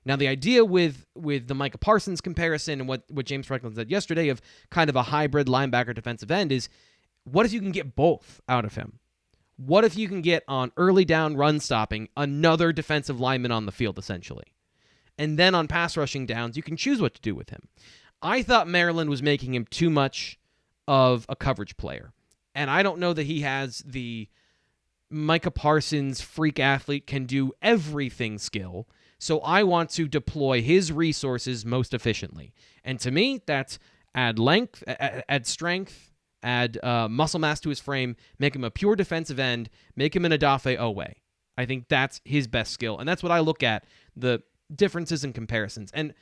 Now, the idea with the Micah Parsons comparison and what James Franklin said yesterday of kind of a hybrid linebacker defensive end is, what if you can get both out of him? What if you can get on early down run stopping another defensive lineman on the field, essentially? And then on pass rushing downs, you can choose what to do with him. I thought Maryland was making him too much of a coverage player. And I don't know that he has the Micah Parsons freak athlete can do everything skill, so I want to deploy his resources most efficiently. And to me, that's add length, add strength, add muscle mass to his frame, make him a pure defensive end, make him an Odafe Owe. I think that's his best skill, and that's what I look at, the differences and comparisons. And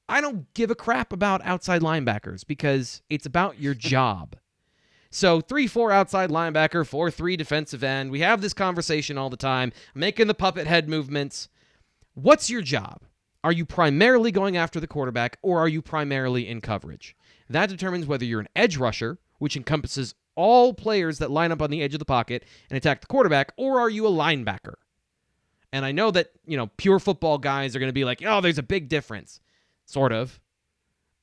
I don't give a crap about outside linebackers because it's about your job. So 3-4 outside linebacker, 4-3 defensive end. We have this conversation all the time, making the puppet head movements. What's your job? Are you primarily going after the quarterback, or are you primarily in coverage? That determines whether you're an edge rusher, which encompasses all players that line up on the edge of the pocket and attack the quarterback, or are you a linebacker? And I know that, pure football guys are going to be like, oh, there's a big difference. Sort of.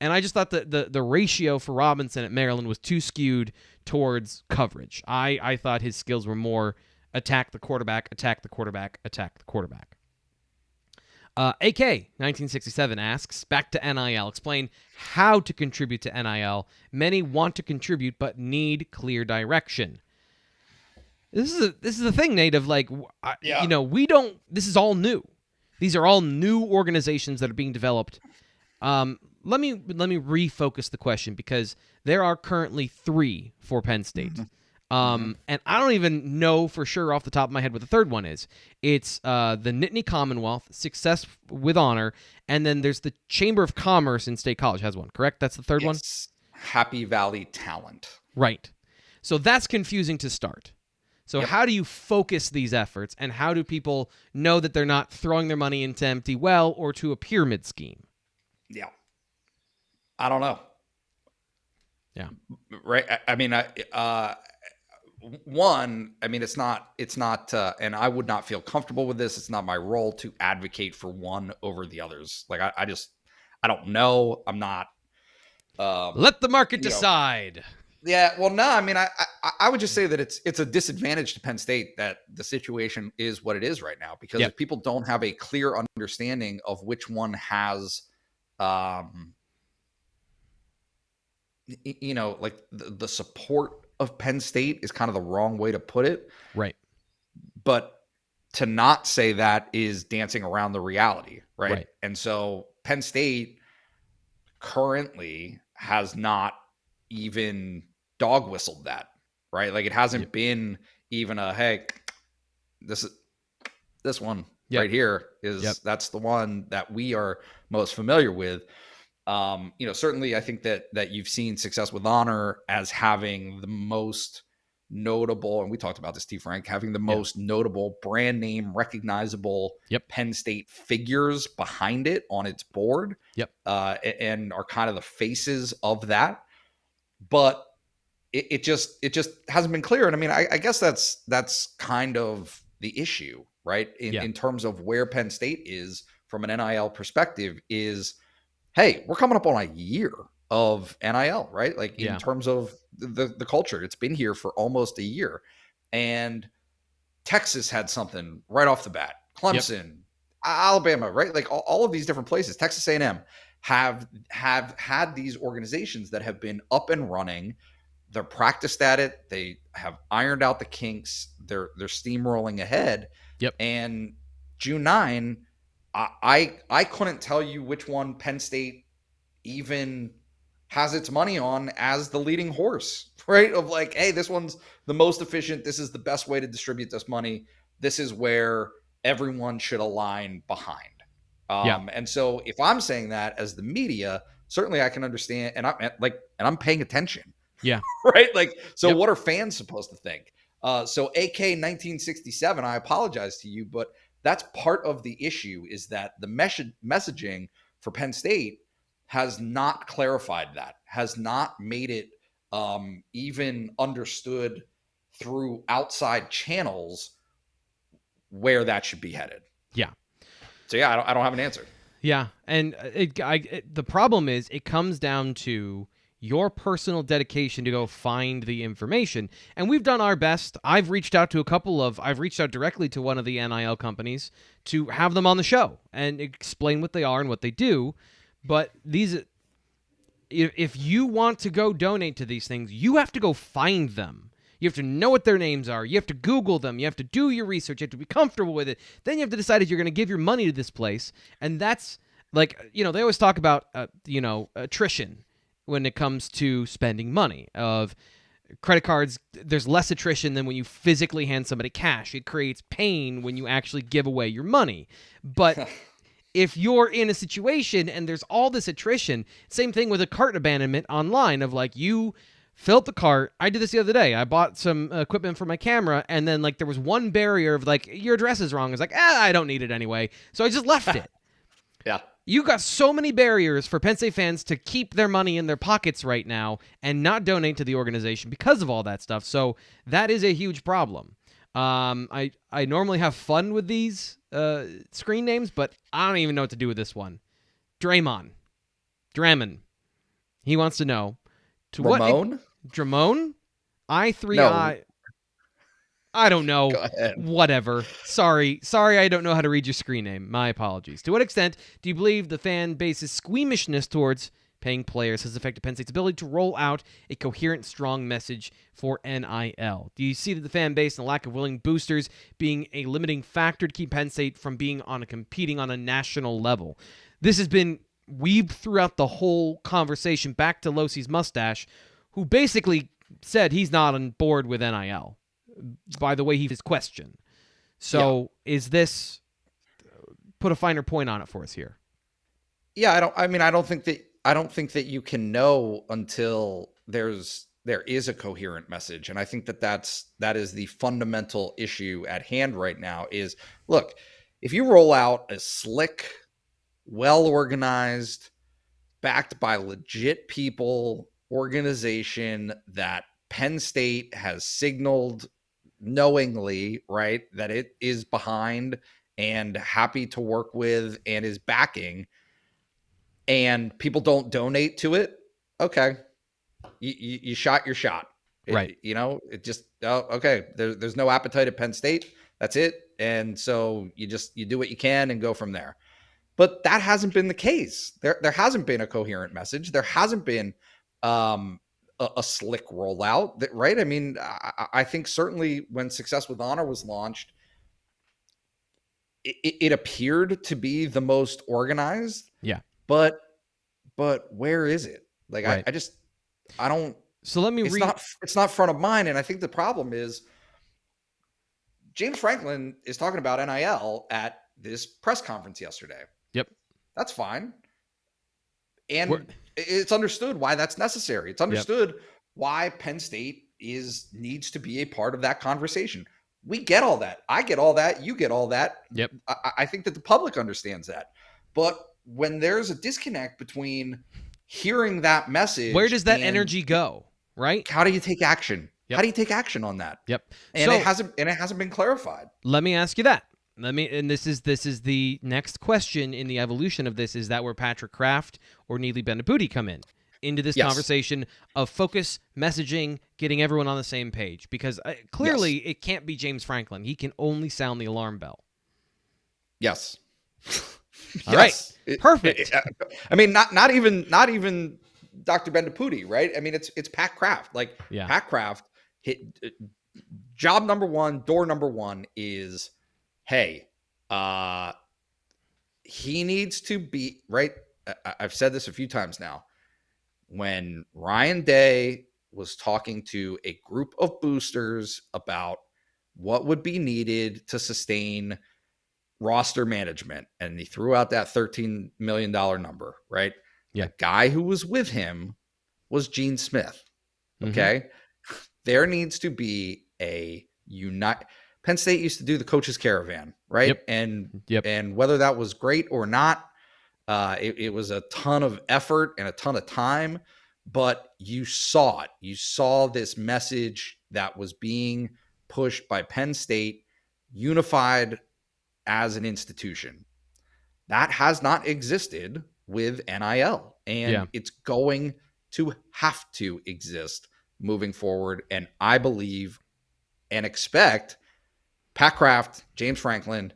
And I just thought that the ratio for Robinson at Maryland was too skewed towards coverage. I thought his skills were more attack the quarterback, attack the quarterback, attack the quarterback. AK 1967 asks, back to NIL. Explain how to contribute to NIL. Many want to contribute but need clear direction. This is the thing, Nate, of we don't. This is all new. These are all new organizations that are being developed. Let me refocus the question because there are currently 3 for Penn State. And I don't even know for sure off the top of my head what the third one is. It's the Nittany Commonwealth, Success with Honor, and then there's the Chamber of Commerce in State College has one, correct? That's the third one?
Happy Valley Talent.
Right. So that's confusing to start. So how do you focus these efforts, and how do people know that they're not throwing their money into empty well or to a pyramid scheme?
Yeah. I don't know.
Yeah.
Right. I mean, it's not, and I would not feel comfortable with this. It's not my role to advocate for one over the others. Like, I don't know. I'm not.
Let the market decide.
Yeah. Well, no, I mean, I would just say that it's a disadvantage to Penn State that the situation is what it is right now, because if people don't have a clear understanding of which one has, like the support of Penn State is kind of the wrong way to put it.
Right.
But to not say that is dancing around the reality. Right. And so Penn State currently has not even dog whistled that, right? Like, it hasn't been even a, hey, this one right here is that's the one that we are most familiar with. Certainly I think that you've seen Success with Honor as having the most notable, and we talked about this, T. Frank, having the most notable brand name, recognizable Penn State figures behind it on its board, and are kind of the faces of that. But it just hasn't been clear. And I mean, I guess that's kind of the issue, right? In terms of where Penn State is from an NIL perspective is, hey, we're coming up on a year of NIL, right? Like, in terms of the culture, it's been here for almost a year. And Texas had something right off the bat. Clemson, Alabama, right? Like, all of these different places, Texas A&M have had these organizations that have been up and running. They're practiced at it. They have ironed out the kinks. They're steamrolling ahead. And June 9, I couldn't tell you which one Penn State even has its money on as the leading horse, right? Of like, hey, this one's the most efficient. This is the best way to distribute this money. This is where everyone should align behind. And so if I'm saying that as the media, certainly I can understand, and I'm paying attention.
Yeah.
Right. Like, so what are fans supposed to think? So AK 1967, I apologize to you, but that's part of the issue, is that the messaging for Penn State has not clarified that, has not made it even understood through outside channels where that should be headed. Yeah. So I don't have an answer.
Yeah, and the problem is it comes down to your personal dedication to go find the information. And we've done our best. I've reached out directly to one of the NIL companies to have them on the show and explain what they are and what they do. But if you want to go donate to these things, you have to go find them. You have to know what their names are. You have to Google them. You have to do your research. You have to be comfortable with it. Then you have to decide if you're going to give your money to this place. And that's like, they always talk about, attrition when it comes to spending money. Of credit cards, there's less attrition than when you physically hand somebody cash. It creates pain when you actually give away your money. But if you're in a situation and there's all this attrition, same thing with a cart abandonment online of like, you fill up the cart. I did this the other day. I bought some equipment for my camera, and then like there was one barrier of like, your address is wrong. I was like, I don't need it anyway. So I just left it.
Yeah.
You got so many barriers for Penn State fans to keep their money in their pockets right now and not donate to the organization because of all that stuff. So that is a huge problem. I normally have fun with these screen names, but I don't even know what to do with this one. Dramon. He wants to know.
Dramon?
Dramon? I3I.
No.
I don't know.
Go ahead.
Whatever. Sorry, I don't know how to read your screen name. My apologies. To what extent do you believe the fan base's squeamishness towards paying players has affected Penn State's ability to roll out a coherent, strong message for NIL? Do you see that the fan base and the lack of willing boosters being a limiting factor to keep Penn State from competing on a national level? This has been weaved throughout the whole conversation back to Losey's mustache, who basically said he's not on board with NIL by the way his question. So is this, put a finer point on it for us here?
Yeah, I don't think that you can know until there is a coherent message. And I think that is the fundamental issue at hand right now is, look, if you roll out a slick, well-organized, backed by legit people organization that Penn State has signaled knowingly, right, that it is behind and happy to work with and is backing, and people don't donate to it, okay, you shot your shot.
Right.
It just, okay, there's no appetite at Penn State. That's it. And so you do what you can and go from there. But that hasn't been the case. There hasn't been a coherent message. There hasn't been a slick rollout, right? I mean, I think certainly when Success with Honor was launched, it appeared to be the most organized.
Yeah.
But where is it? Like, right. I don't.
So let me
it's not front of mind. And I think the problem is James Franklin is talking about NIL at this press conference yesterday.
Yep.
That's fine. And it's understood why that's necessary. It's understood why Penn State needs to be a part of that conversation. We get all that. I get all that. You get all that.
Yep.
I think that the public understands that. But when there's a disconnect between hearing that message,
where does that energy go? Right?
How do you take action?
Yep.
How do you take action on that?
Yep.
And it hasn't been clarified.
Let me ask you that. And this is the next question in the evolution of this, is that where Patrick Kraft or Neely Bendaputi come into this conversation of focus, messaging, getting everyone on the same page? Because clearly it can't be James Franklin. He can only sound the alarm bell.
Yes.
All right. Perfect.
I mean, not even Dr. Bendaputi, right? I mean, it's Pat Kraft. Like, Pat Kraft, job number one, door number one is, hey, he needs to be, right? I've said this a few times now. When Ryan Day was talking to a group of boosters about what would be needed to sustain roster management, and he threw out that $13 million number, right?
Yeah.
The guy who was with him was Gene Smith. Okay. Mm-hmm. There needs to be a Penn State used to do the coaches caravan, right?
Yep.
And whether that was great or not, it was a ton of effort and a ton of time, but you saw it. You saw this message that was being pushed by Penn State, unified as an institution. That has not existed with NIL, and it's going to have to exist moving forward. And I believe and expect Pat Kraft, James Franklin,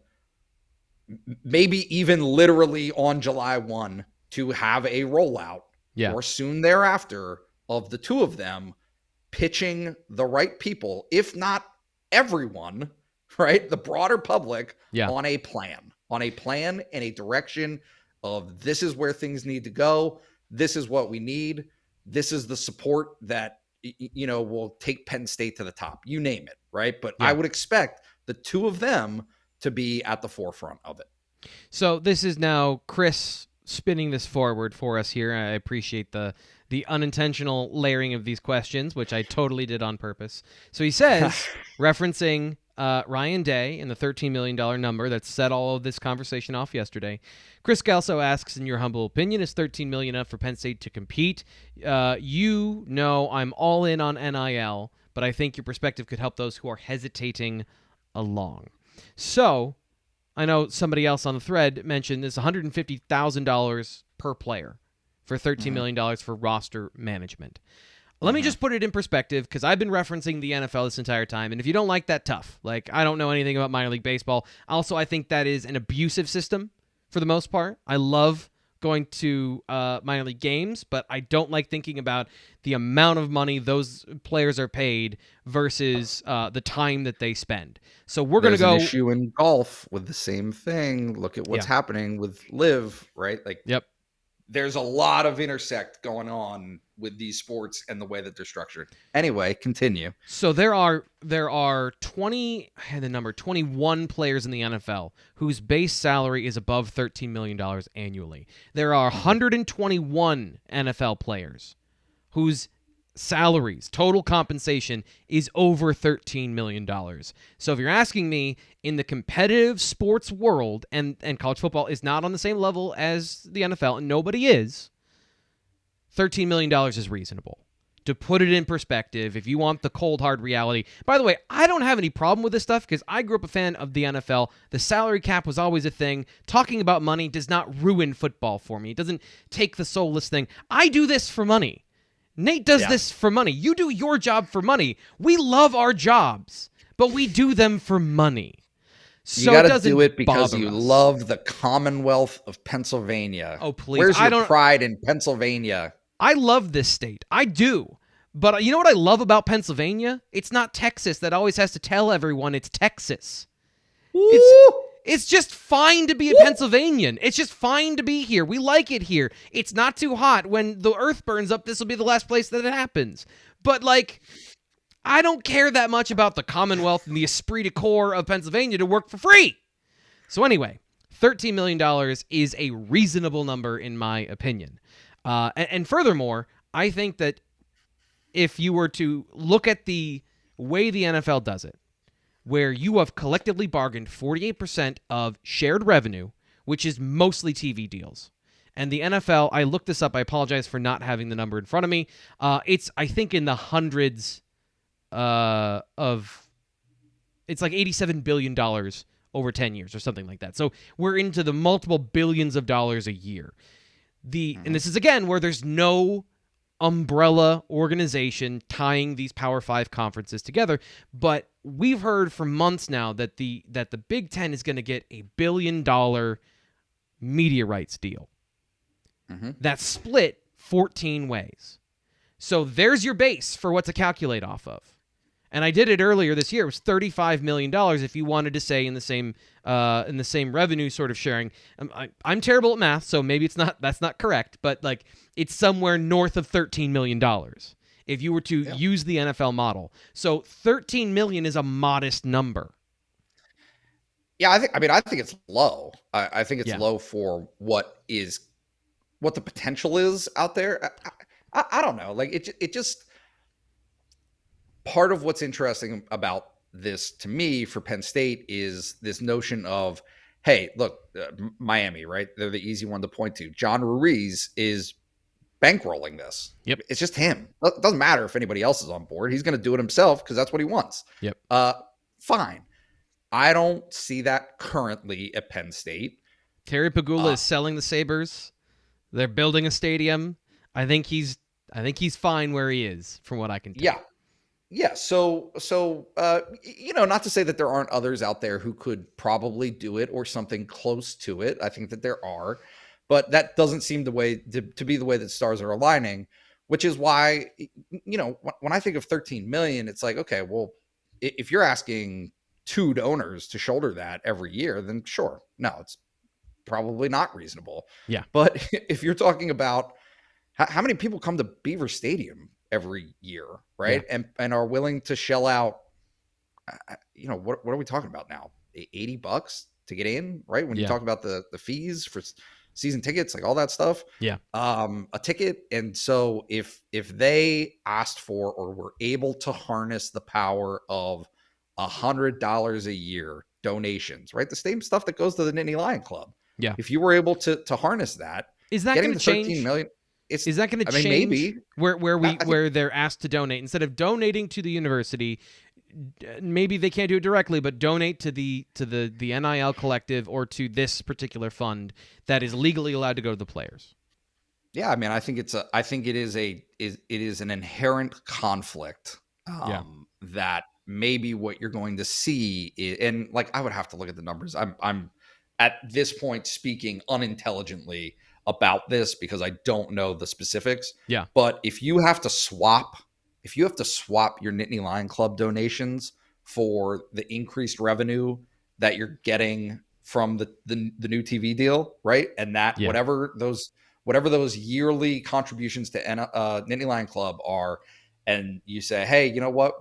maybe even literally on July 1 to have a rollout or soon thereafter of the two of them pitching the right people, if not everyone, right? The broader public on a plan and a direction of, this is where things need to go. This is what we need. This is the support that, will take Penn State to the top, you name it. Right. But I would expect the two of them to be at the forefront of it.
So this is now Chris spinning this forward for us here. I appreciate the unintentional layering of these questions, which I totally did on purpose. So he says, referencing Ryan Day and the $13 million number that set all of this conversation off yesterday, Chris Galso asks, in your humble opinion, is $13 million enough for Penn State to compete? I'm all in on NIL, but I think your perspective could help those who are hesitating along. So I know somebody else on the thread mentioned this $150,000 per player for $13 million for roster management. Let me just put it in perspective, because I've been referencing the NFL this entire time, and if you don't like that, tough. Like, I don't know anything about minor league baseball. Also, I think that is an abusive system for the most part. I love going to minor league games, but I don't like thinking about the amount of money those players are paid versus the time that they spend. So we're going to go.
There's an issue in golf with the same thing. Look at what's happening with LIV, right? Like, there's a lot of intersect going on with these sports and the way that they're structured. Anyway, continue.
So there are 20, I had the number, 21 players in the NFL whose base salary is above $13 million annually. There are 121 NFL players whose salaries, total compensation, is over $13 million. So if you're asking me, in the competitive sports world, and college football is not on the same level as the NFL, and nobody is, $13 million is reasonable. To put it in perspective, if you want the cold, hard reality. By the way, I don't have any problem with this stuff because I grew up a fan of the NFL. The salary cap was always a thing. Talking about money does not ruin football for me. It doesn't take the soulless thing. I do this for money. Nate does this for money. You do your job for money. We love our jobs, but we do them for money. So
you got to do it because you love the Commonwealth of Pennsylvania.
Oh, please.
Where's your pride in Pennsylvania?
I love this state. I do. But you know what I love about Pennsylvania? It's not Texas that always has to tell everyone it's Texas. It's just fine to be a Pennsylvanian. It's just fine to be here. We like it here. It's not too hot. When the earth burns up, this will be the last place that it happens. But, like, I don't care that much about the Commonwealth and the esprit de corps of Pennsylvania to work for free. So anyway, $13 million is a reasonable number in my opinion. And furthermore, I think that if you were to look at the way the NFL does it, where you have collectively bargained 48% of shared revenue, which is mostly TV deals. And the NFL, I looked this up. I apologize for not having the number in front of me. It's, I think, in the hundreds it's like $87 billion over 10 years or something like that. So we're into the multiple billions of dollars a year. And this is, again, where there's no umbrella organization tying these Power 5 conferences together, but we've heard for months now that the Big Ten is going to get $1 billion media rights deal. That's split 14 ways. So there's your base for what to calculate off of. And I did it earlier this year. It was $35 million if you wanted to say in the same revenue sort of sharing. I'm terrible at math, so maybe that's not correct, but like it's somewhere north of $13 million if you were to use the NFL model. So $13 million is a modest number.
Yeah, I think it's low. I think it's low for what the potential is out there. I don't know. Like it just part of what's interesting about this to me for Penn State is this notion of, hey, look, Miami, right? They're the easy one to point to. John Ruiz is bankrolling this.
Yep.
It's just him. It doesn't matter if anybody else is on board. He's going to do it himself because that's what he wants.
Yep.
Fine. I don't see that currently at Penn State.
Terry Pegula is selling the Sabres. They're building a stadium. I think he's fine where he is, from what I can tell.
Yeah. Yeah. So, not to say that there aren't others out there who could probably do it or something close to it. I think that there are, but that doesn't seem to be the way that stars are aligning, which is why, when I think of 13 million, it's like, okay, well, if you're asking two donors to shoulder that every year, then sure. No, it's probably not reasonable.
Yeah.
But if you're talking about how many people come to Beaver Stadium every year, right?
Yeah.
And are willing to shell out, what are we talking about now? $80 to get in, right? When you talk about the fees for season tickets, like all that stuff.
Yeah.
A ticket. And so if they asked for or were able to harness the power of $100 a year donations, right? The same stuff that goes to the Nittany Lion Club.
Yeah.
If you were able to harness that,
is that going to change?
13 million.
Is that going to change?
Maybe
where they're asked to donate instead of donating to the university, maybe they can't do it directly, but donate to the NIL collective or to this particular fund that is legally allowed to go to the players.
Yeah, I mean, I think it is an inherent conflict that maybe what you're going to see is, and like I would have to look at the numbers. I'm at this point speaking unintelligently about this because I don't know the specifics.
Yeah. But
if you have to swap your Nittany Lion Club donations for the increased revenue that you're getting from the new TV deal, right? And that whatever those whatever those yearly contributions to Nittany Lion Club are, and you say, hey, you know what,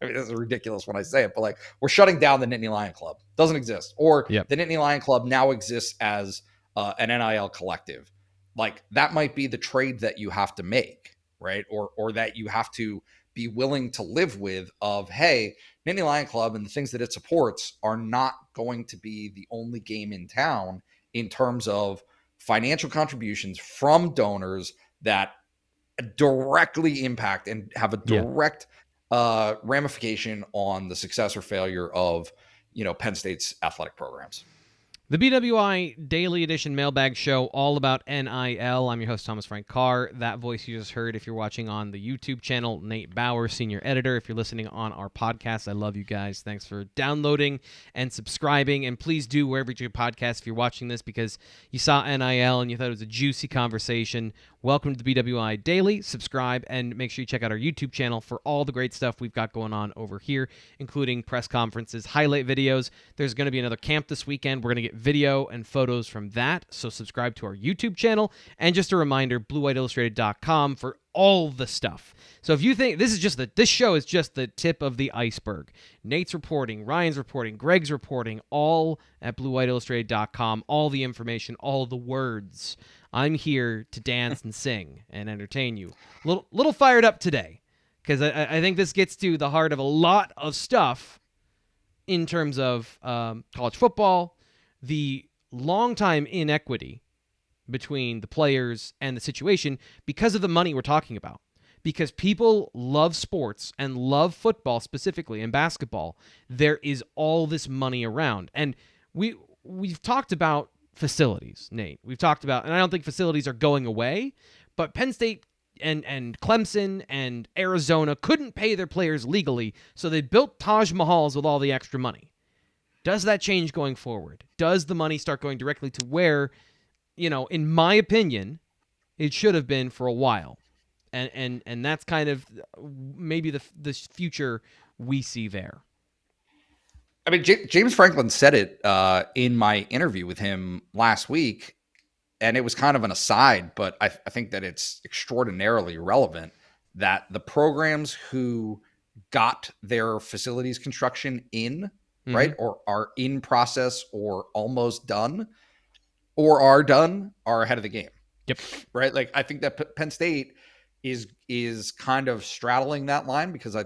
I mean, this is ridiculous when I say it, but like, we're shutting down the Nittany Lion Club. Doesn't exist. Or
Yep.
the Nittany Lion Club now exists as an NIL collective. Like, that might be the trade that you have to make, right? Or that you have to be willing to live with of, hey, Nittany Lion Club and the things that it supports are not going to be the only game in town in terms of financial contributions from donors that directly impact and have a direct ramification on the success or failure of, Penn State's athletic programs.
The BWI Daily Edition Mailbag Show, all about NIL. I'm your host, Thomas Frank Carr. That voice you just heard, if you're watching on the YouTube channel, Nate Bauer, senior editor. If you're listening on our podcast, I love you guys. Thanks for downloading and subscribing. And please do wherever you get your podcast if you're watching this because you saw NIL and you thought it was a juicy conversation. Welcome to the BWI Daily. Subscribe and make sure you check out our YouTube channel for all the great stuff we've got going on over here, including press conferences, highlight videos. There's going to be another camp this weekend. We're going to get video and photos from that, so subscribe to our YouTube channel. And just a reminder, BlueWhiteIllustrated.com for all the stuff. So if you think this show is just the tip of the iceberg, Nate's reporting, Ryan's reporting, Greg's reporting, all at BlueWhiteIllustrated.com, all the information, all the words. I'm here to dance and sing and entertain you. Little fired up today because I think this gets to the heart of a lot of stuff in terms of college football, the long-time inequity between the players and the situation because of the money we're talking about. Because people love sports and love football specifically and basketball, there is all this money around. And we've talked about facilities, Nate. We've talked about, and I don't think facilities are going away, but Penn State and Clemson and Arizona couldn't pay their players legally, so they built Taj Mahals with all the extra money. Does that change going forward? Does the money start going directly to where, in my opinion, it should have been for a while? And that's kind of maybe the future we see there.
I mean, James Franklin said it in my interview with him last week, and it was kind of an aside, but I think that it's extraordinarily relevant that the programs who got their facilities construction in, right, or are in process or almost done or are done are ahead of the game.
Yep.
Right? Like, I think that Penn State is kind of straddling that line because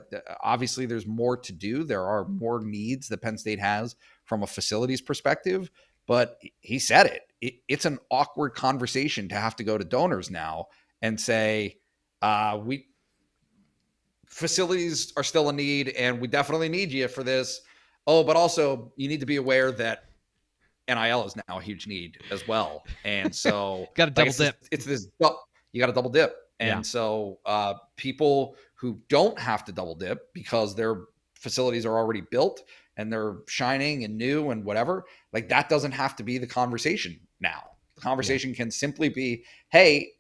obviously there's more to do. There are more needs that Penn State has from a facilities perspective, but he said it's an awkward conversation to have to go to donors now and say, facilities are still a need and we definitely need you for this. Oh, but also you need to be aware that NIL is now a huge need as well. And so
got to double dip.
It's this, you got to double dip. And so people who don't have to double dip because their facilities are already built and they're shining and new and whatever, like that doesn't have to be the conversation now. The conversation can simply be, hey,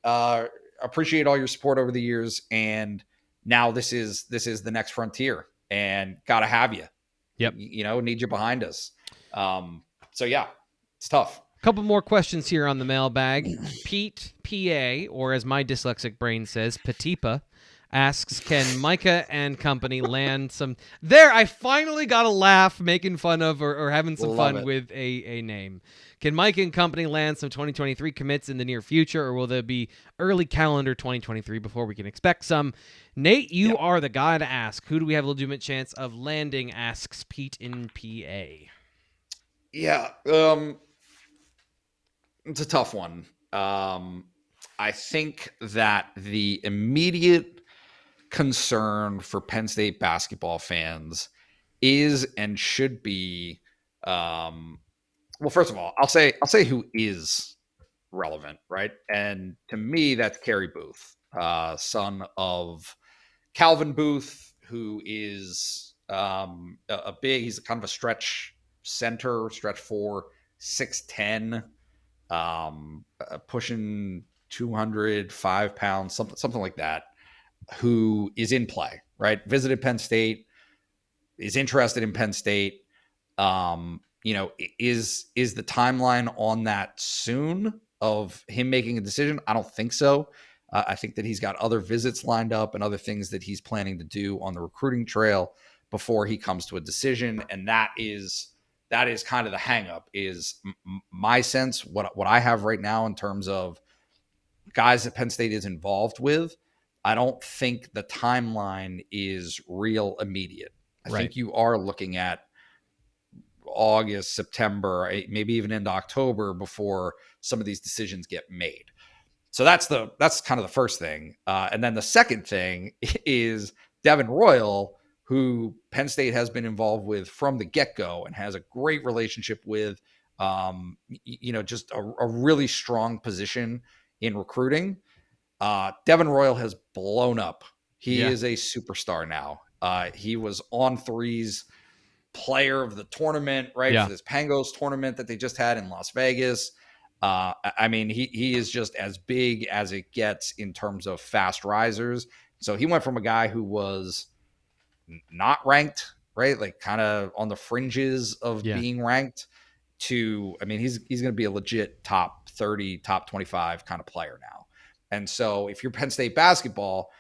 appreciate all your support over the years. And now this is the next frontier and got to have you.
Yep.
Need you behind us. So yeah, it's tough.
Couple more questions here on the mailbag. Pete, PA, or as my dyslexic brain says, Petipa, asks, can Micah and company land some... There, I finally got a laugh making fun of or having some fun with a name. Can Micah and company land some 2023 commits in the near future, or will there be early calendar 2023 before we can expect some? Nate, you are the guy to ask. Who do we have a legitimate chance of landing, asks Pete in PA.
Yeah, it's a tough one. I think that the immediate concern for Penn State basketball fans is and should be, well, first of all, I'll say who is relevant, right? And to me, that's Kerry Booth, son of Calvin Booth, who is he's kind of a stretch center, stretch 4, 6'10", pushing 205 pounds, something like that, who is in play, right? Visited Penn State, is interested in Penn State. Is the timeline on that soon? of him making a decision? I don't think so. I think that he's got other visits lined up and other things that he's planning to do on the recruiting trail before he comes to a decision. And that is kind of the hang up, is my sense, what I have right now in terms of guys that Penn State is involved with. I don't think the timeline is real immediate. I think you are looking at August, September, maybe even into October before some of these decisions get made. So that's kind of the first thing. And then the second thing is Devin Royal, who Penn State has been involved with from the get-go and has a great relationship with, just a really strong position in recruiting. Devin Royal has blown up. He is a superstar now. He was On3's player of the tournament, right? For this Pangos tournament that they just had in Las Vegas. I mean, he is just as big as it gets in terms of fast risers. So he went from a guy who was not ranked, right? Like kind of on the fringes of being ranked to, I mean, he's going to be a legit top 30, top 25 kind of player now. And so if you're Penn State basketball,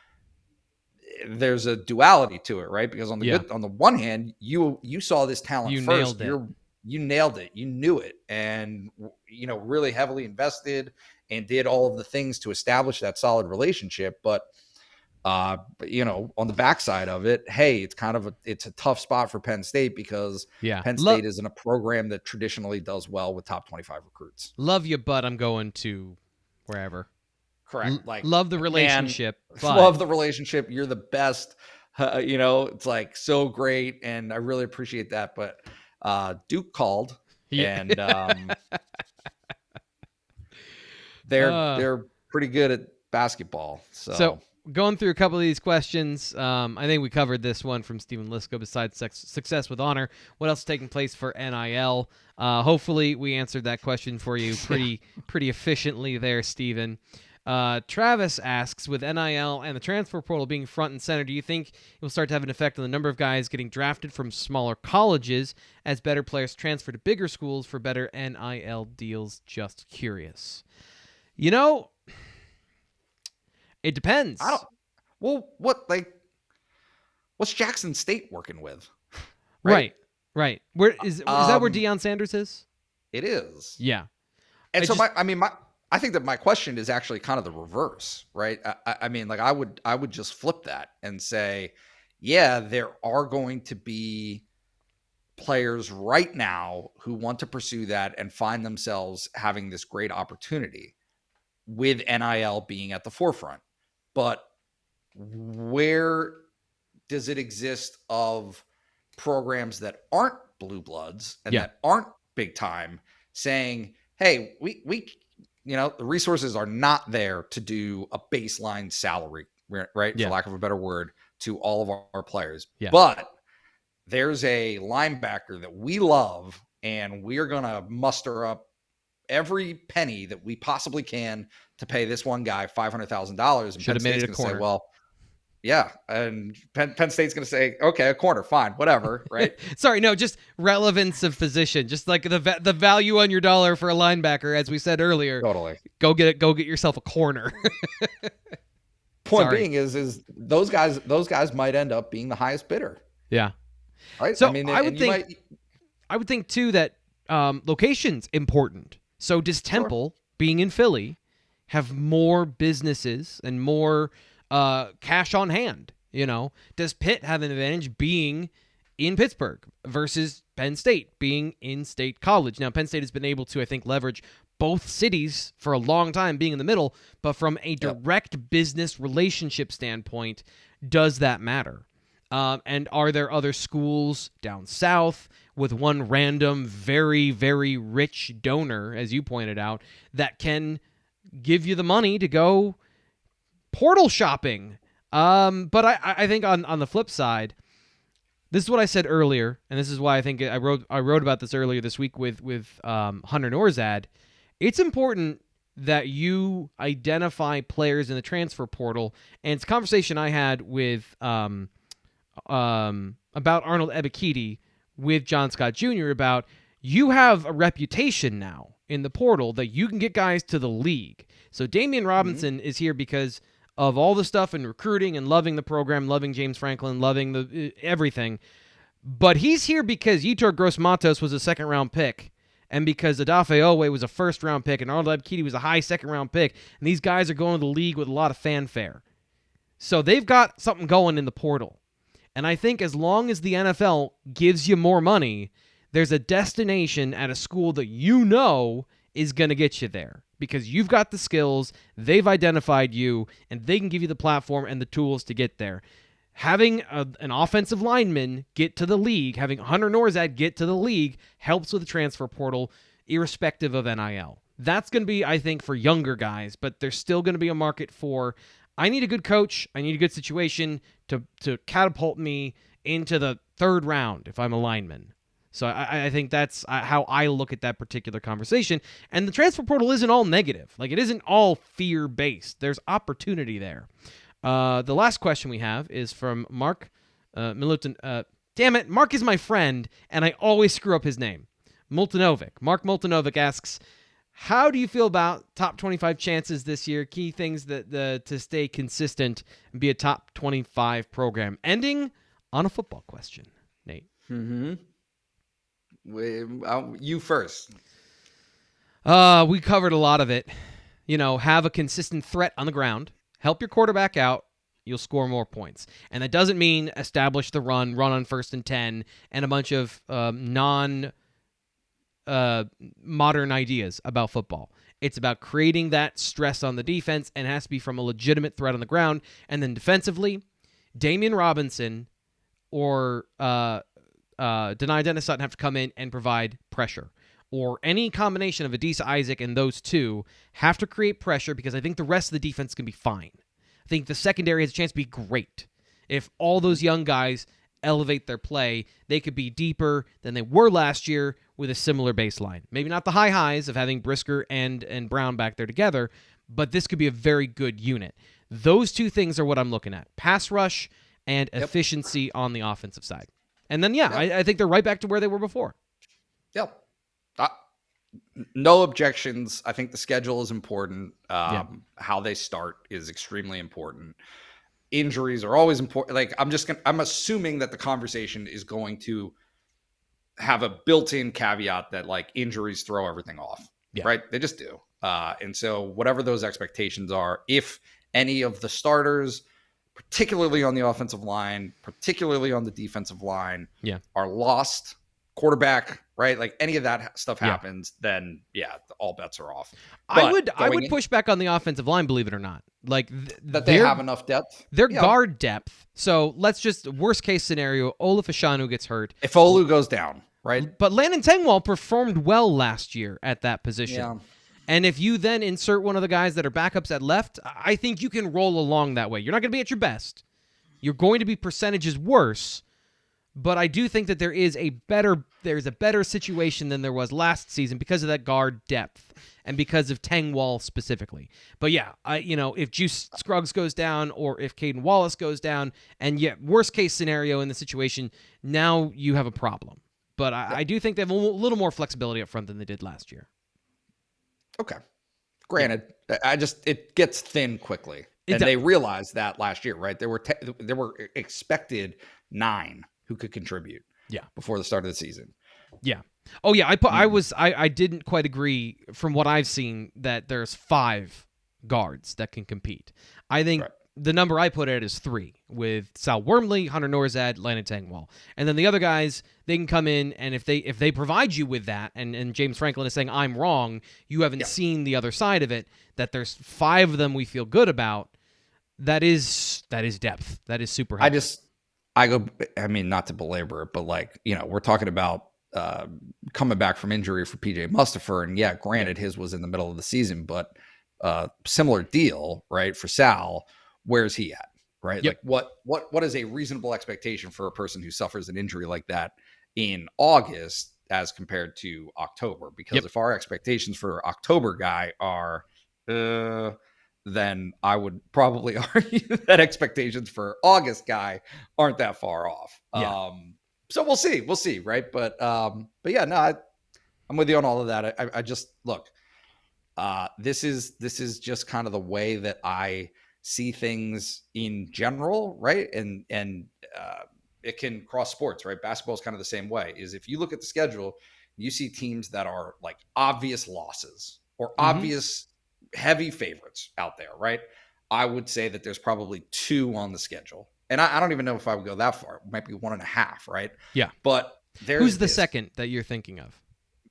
there's a duality to it, right? Because on the one hand, you saw this talent first. You nailed it. You knew it. And, really heavily invested and did all of the things to establish that solid relationship. But, on the backside of it, hey, it's a tough spot for Penn State because Penn State isn't a program that traditionally does well with top 25 recruits.
Love you, but I'm going to wherever.
Correct.
Love the relationship.
Love the relationship. You're the best. It's like so great. And I really appreciate that. But Duke called and they're pretty good at basketball. So
going through a couple of these questions, I think we covered this one from Stephen Lisko. Besides success with honor, what else is taking place for NIL? Hopefully we answered that question for you pretty efficiently there, Stephen. Travis asks, with NIL and the transfer portal being front and center, do you think it will start to have an effect on the number of guys getting drafted from smaller colleges as better players transfer to bigger schools for better NIL deals? Just curious. It depends.
What's Jackson State working with?
Right. Where is that where Deion Sanders is?
It is.
Yeah.
And I think that my question is actually kind of the reverse, right? I would just flip that and say, yeah, there are going to be players right now who want to pursue that and find themselves having this great opportunity with NIL being at the forefront. But where does it exist of programs that aren't blue bloods and that aren't big time saying, hey, we the resources are not there to do a baseline salary, right? For lack of a better word, to all of our players. Yeah. But there's a linebacker that we love, and we are going to muster up every penny that we possibly can to pay this one guy $500,000.
Should have made it a corner.
Say, well, yeah. And Penn State's going to say, okay, a corner, fine, whatever. Right.
Sorry. No, just relevance of position, just like the value on your dollar for a linebacker, as we said earlier.
Totally.
Go get yourself a corner.
Point being is those guys might end up being the highest bidder.
Yeah.
Right.
So I would think too that location's important. So does Temple, being in Philly, have more businesses and more cash on hand? Does Pitt have an advantage being in Pittsburgh versus Penn State being in State College? Now, Penn State has been able to, I think, leverage both cities for a long time being in the middle, but from a direct business relationship standpoint, does that matter? And are there other schools down south with one random, very, very rich donor, as you pointed out, that can give you the money to go portal shopping? But I think on the flip side, this is what I said earlier, and this is why I think I wrote about this earlier this week with Hunter Norzad. It's important that you identify players in the transfer portal, and it's a conversation I had with about Arnold Ebiketie with John Scott Jr. about, you have a reputation now in the portal that you can get guys to the league. So Damian Robinson is here because of all the stuff in recruiting and loving the program, loving James Franklin, loving the everything. But he's here because Yetur Gross-Matos was a second-round pick, and because Adafe Owe was a first-round pick, and Arnold Ebiketie was a high second-round pick, and these guys are going to the league with a lot of fanfare. So they've got something going in the portal. And I think as long as the NFL gives you more money, there's a destination at a school that you know is going to get you there because you've got the skills, they've identified you, and they can give you the platform and the tools to get there. Having an offensive lineman get to the league, having Hunter Norzad get to the league, helps with the transfer portal, irrespective of NIL. That's going to be, I think, for younger guys, but there's still going to be a market for, I need a good coach, I need a good situation to catapult me into the third round if I'm a lineman. So I think that's how I look at that particular conversation. And the transfer portal isn't all negative. Like, it isn't all fear-based. There's opportunity there. The last question we have is from Mark Milutin. Damn it, Mark is my friend, and I always screw up his name. Multinovic. Mark Multinovic asks, how do you feel about top 25 chances this year? Key things that to stay consistent and be a top 25 program. Ending on a football question, Nate.
Mm-hmm. You first.
We covered a lot of it. Have a consistent threat on the ground. Help your quarterback out. You'll score more points. And that doesn't mean establish the run on 1st and 10, and a bunch of modern ideas about football. It's about creating that stress on the defense, and it has to be from a legitimate threat on the ground. And then defensively, Damian Robinson or Dennis-Sutton have to come in and provide pressure. Or any combination of Adisa Isaac and those two have to create pressure, because I think the rest of the defense can be fine. I think the secondary has a chance to be great. If all those young guys elevate their play, they could be deeper than they were last year with a similar baseline. Maybe not the high highs of having Brisker and Brown back there together, but this could be a very good unit. Those two things are what I'm looking at. Pass rush and efficiency on the offensive side. And then, I think they're right back to where they were before.
Yep. No objections. I think the schedule is important. How they start is extremely important. Injuries are always important. Like, I'm assuming that the conversation is going to have a built-in caveat that, like, injuries throw everything off, right? They just do. And so whatever those expectations are, if any of the starters, particularly on the offensive line, particularly on the defensive line, are lost, quarterback, right? Like, any of that stuff happens, then all bets are off. But
I would push back on the offensive line, believe it or not. Like,
that they have enough depth.
Their guard depth. So let's just, worst case scenario, Olaf Ashanu gets hurt.
If Olu goes down, right?
But Landon Tengwall performed well last year at that position.
Yeah.
And if you then insert one of the guys that are backups at left, I think you can roll along that way. You're not going to be at your best. You're going to be percentages worse. But I do think that there's a better situation than there was last season because of that guard depth and because of Tengwall specifically. But if Juice Scruggs goes down or if Caden Wallace goes down, and worst case scenario in the situation, now you have a problem. But I do think they have a little more flexibility up front than they did last year.
Okay. Granted, it gets thin quickly. And they realized that last year, right? There were expected 9 who could contribute before the start of the season.
Yeah. Oh yeah, I didn't quite agree from what I've seen that there's 5 guards that can compete. I think the number I put at is 3 with Sal Wormley, Hunter Norzad, Landon Tengwall. And then the other guys, they can come in, and if they provide you with that, and James Franklin is saying I'm wrong, you haven't seen the other side of it, that there's 5 of them we feel good about. That is depth. That is super helpful.
I mean, not to belabor it, but we're talking about coming back from injury for PJ Mustipher, and granted his was in the middle of the season, but similar deal, right? For Sal, where's he at, right?
Yep.
Like what is a reasonable expectation for a person who suffers an injury like that in August as compared to October? Because if our expectations for October guy are then I would probably argue that expectations for August guy aren't that far off. So we'll see, right? But I'm I'm with you on all of that. I just look. This is just kind of the way that I see things in general, right? And it can cross sports, right? Basketball is kind of the same way. Is if you look at the schedule, you see teams that are like obvious losses or obvious heavy favorites out there, right? I would say that there's probably 2 on the schedule. And I don't even know if I would go that far. It might be 1.5, right?
Yeah.
But
who's the second that you're thinking of?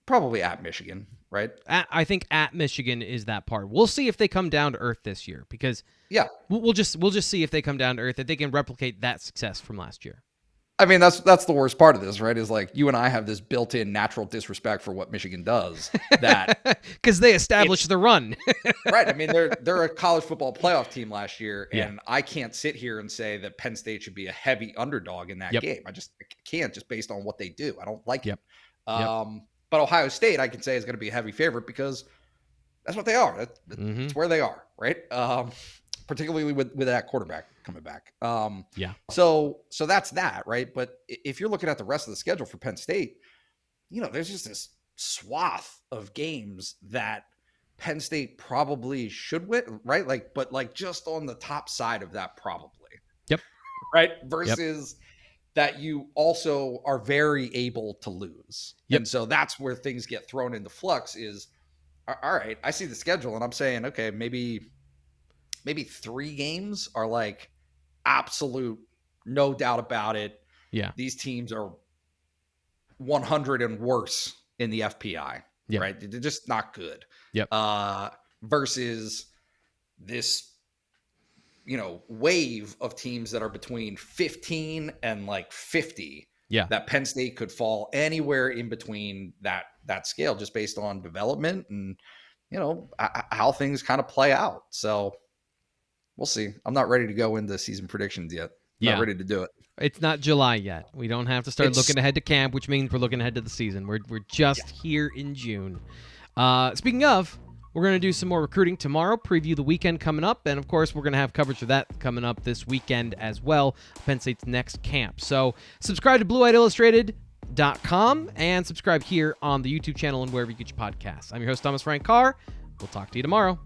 Probably at Michigan, right?
I think at Michigan is that part. We'll see if they come down to earth this year, because we'll just see if they come down to earth, if they can replicate that success from last year.
I mean, that's the worst part of this, right? Is like you and I have this built-in natural disrespect for what Michigan does. That
because they established the run,
right? I mean, they're a college football playoff team last year, and I can't sit here and say that Penn State should be a heavy underdog in that game. I can't, just based on what they do. I don't like it. But Ohio State, I can say, is going to be a heavy favorite because that's what they are. That's where they are, right? Particularly with that quarterback coming back. So that's that, right? But if you're looking at the rest of the schedule for Penn State, there's just this swath of games that Penn State probably should win, right? But just on the top side of that, probably. Right? Versus that you also are very able to lose. And so that's where things get thrown into flux is, all right, I see the schedule and I'm saying, okay, maybe 3 games are like absolute, no doubt about it. Yeah. These teams are 100 and worse in the FPI, right? They're just not good. Versus this, wave of teams that are between 15 and like 50 that Penn State could fall anywhere in between that scale just based on development and, how things kind of play out. So we'll see. I'm not ready to go into season predictions yet. Not ready to do it.
It's not July yet. We don't have to start looking ahead to camp, which means we're looking ahead to the season. We're just here in June. Speaking of, we're going to do some more recruiting tomorrow, preview the weekend coming up, and of course, we're going to have coverage of that coming up this weekend as well, Penn State's next camp. So subscribe to BlueWhiteIllustrated.com and subscribe here on the YouTube channel and wherever you get your podcasts. I'm your host, Thomas Frank Carr. We'll talk to you tomorrow.